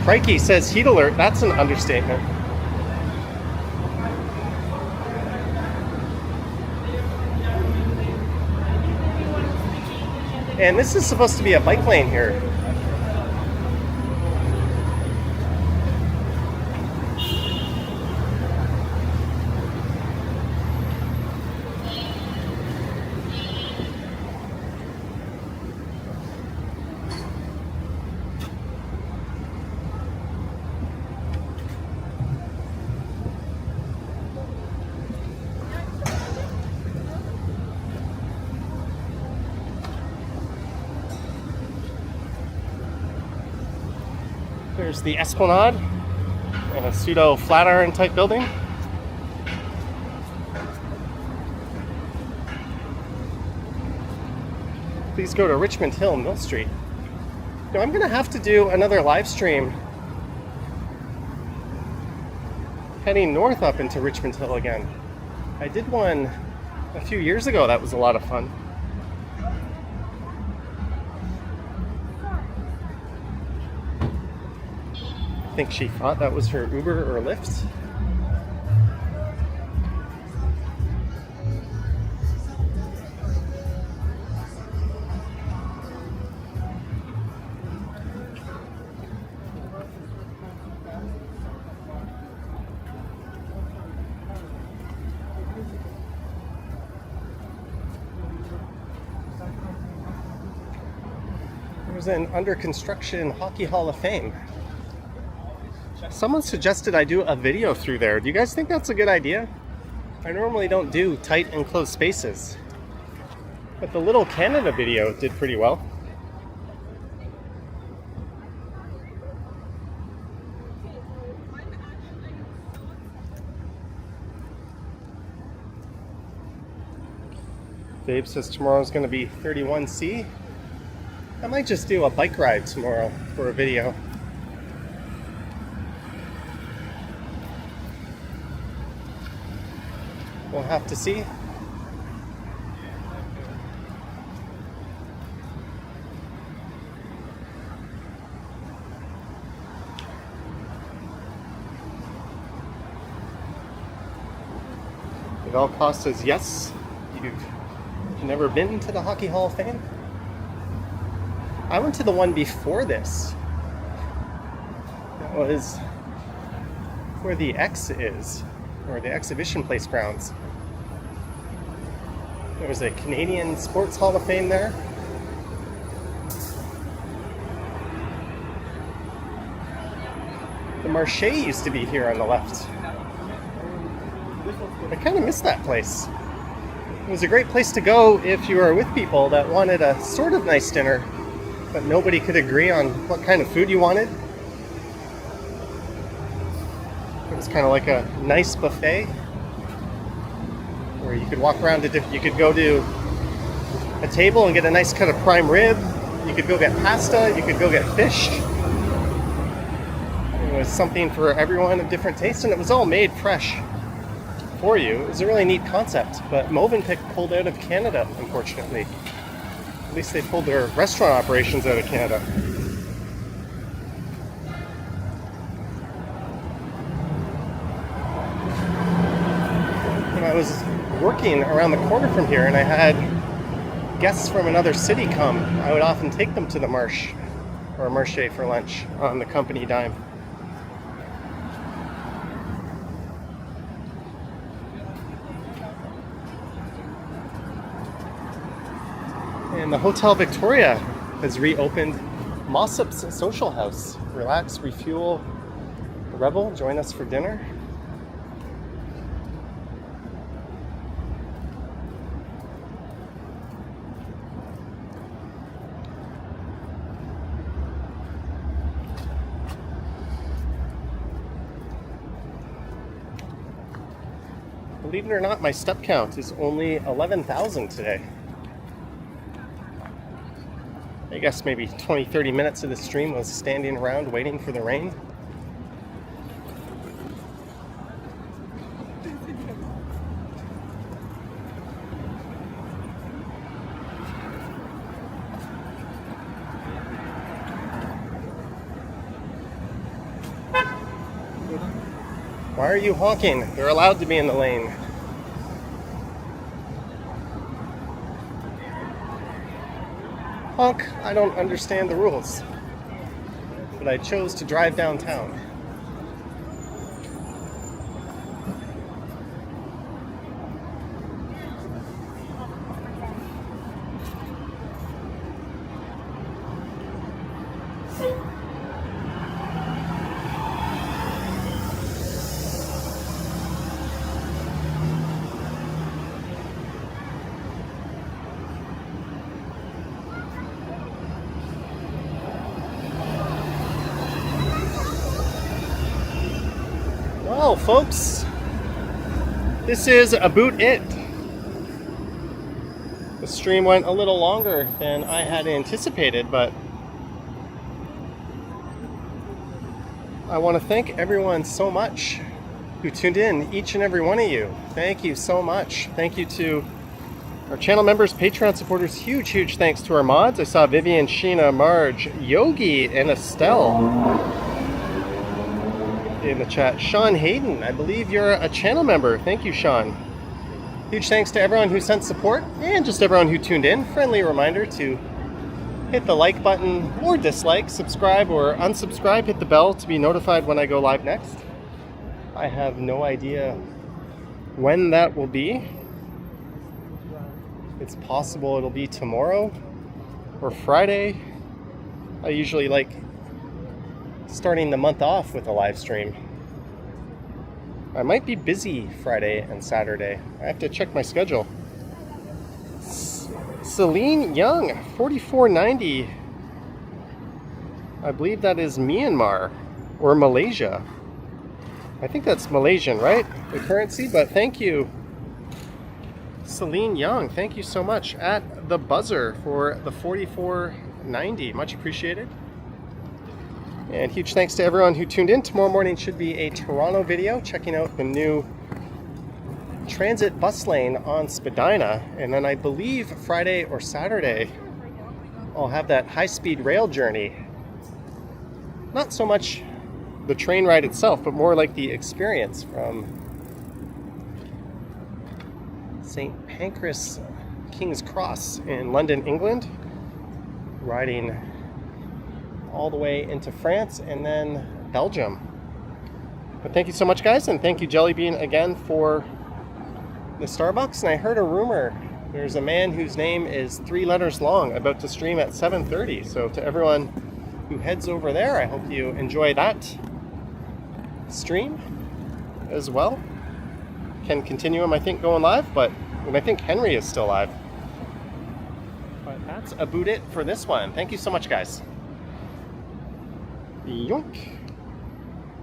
Crikey says heat alert. That's an understatement. And this is supposed to be a bike lane here. There's the Esplanade, a pseudo Flatiron type building. Please go to Richmond Hill, Mill Street. Now I'm gonna have to do another live stream heading north up into Richmond Hill again. I did one a few years ago, that was a lot of fun. I think she thought that was her Uber or Lyft. There's an under construction Hockey Hall of Fame. Someone suggested I do a video through there. Do you guys think that's a good idea? I normally don't do tight enclosed spaces, but the Little Canada video did pretty well. Dave says tomorrow's going to be 31C. I might just do a bike ride tomorrow for a video. We'll have to see. It all costs says yes. You've never been to the Hockey Hall of Fame? I went to the one before this. That was where the X is, or the Exhibition Place grounds. There was a Canadian Sports Hall of Fame there. The Marche used to be here on the left. I kind of miss that place. It was a great place to go if you were with people that wanted a sort of nice dinner, but nobody could agree on what kind of food you wanted. It was kind of like a nice buffet where you could walk around to you could go to a table and get a nice cut of prime rib. You could go get pasta, you could go get fish. It was something for everyone of different tastes, and it was all made fresh for you. It was a really neat concept, but Movenpick pulled out of Canada, unfortunately. At least they pulled their restaurant operations out of Canada. When I was working around the corner from here and I had guests from another city come, I would often take them to the Marsh or Marché for lunch on the company dime. And the Hotel Victoria has reopened Mossop's Social House. Relax, refuel, revel, join us for dinner. Believe it or not, my step count is only 11,000 today. I guess maybe 20-30 minutes of the stream was standing around waiting for the rain. Why are you honking? They're allowed to be in the lane. Honk, I don't understand the rules. But I chose to drive downtown. Well, folks, this is about it. The stream went a little longer than I had anticipated, but I want to thank everyone so much who tuned in, each and every one of you. Thank you so much. Thank you to our channel members, Patreon supporters. Huge thanks to our mods. I saw Vivian, Sheena, Marge, Yogi, and Estelle in the chat. Sean Hayden, I believe you're a channel member. Thank you, Sean. Huge thanks to everyone who sent support and just everyone who tuned in. Friendly reminder to hit the like button or dislike, subscribe or unsubscribe, hit the bell to be notified when I go live next. I have no idea when that will be. It's possible it'll be tomorrow or Friday. I usually like starting the month off with a live stream. I might be busy Friday and Saturday. I have to check my schedule. Celine Young, 4490. I believe that is Myanmar or Malaysia. I think that's Malaysian, right? The currency, but thank you. Celine Young, thank you so much at the buzzer for the 4490. Much appreciated. And huge thanks to everyone who tuned in. Tomorrow morning should be a Toronto video checking out the new transit bus lane on Spadina. And then I believe Friday or Saturday, I'll have that high-speed rail journey. Not so much the train ride itself, but more like the experience from St. Pancras King's Cross in London, England, riding all the way into France and then Belgium. But thank you so much, guys, and thank you, Jellybean, again for the Starbucks. And I heard a rumor there's a man whose name is 3 letters long about to stream at 7:30. So to everyone who heads over there, I hope you enjoy that stream as well. Can continue him, I think, going live, but I think Henry is still live. But that's about it for this one. Thank you so much, guys. Yoink.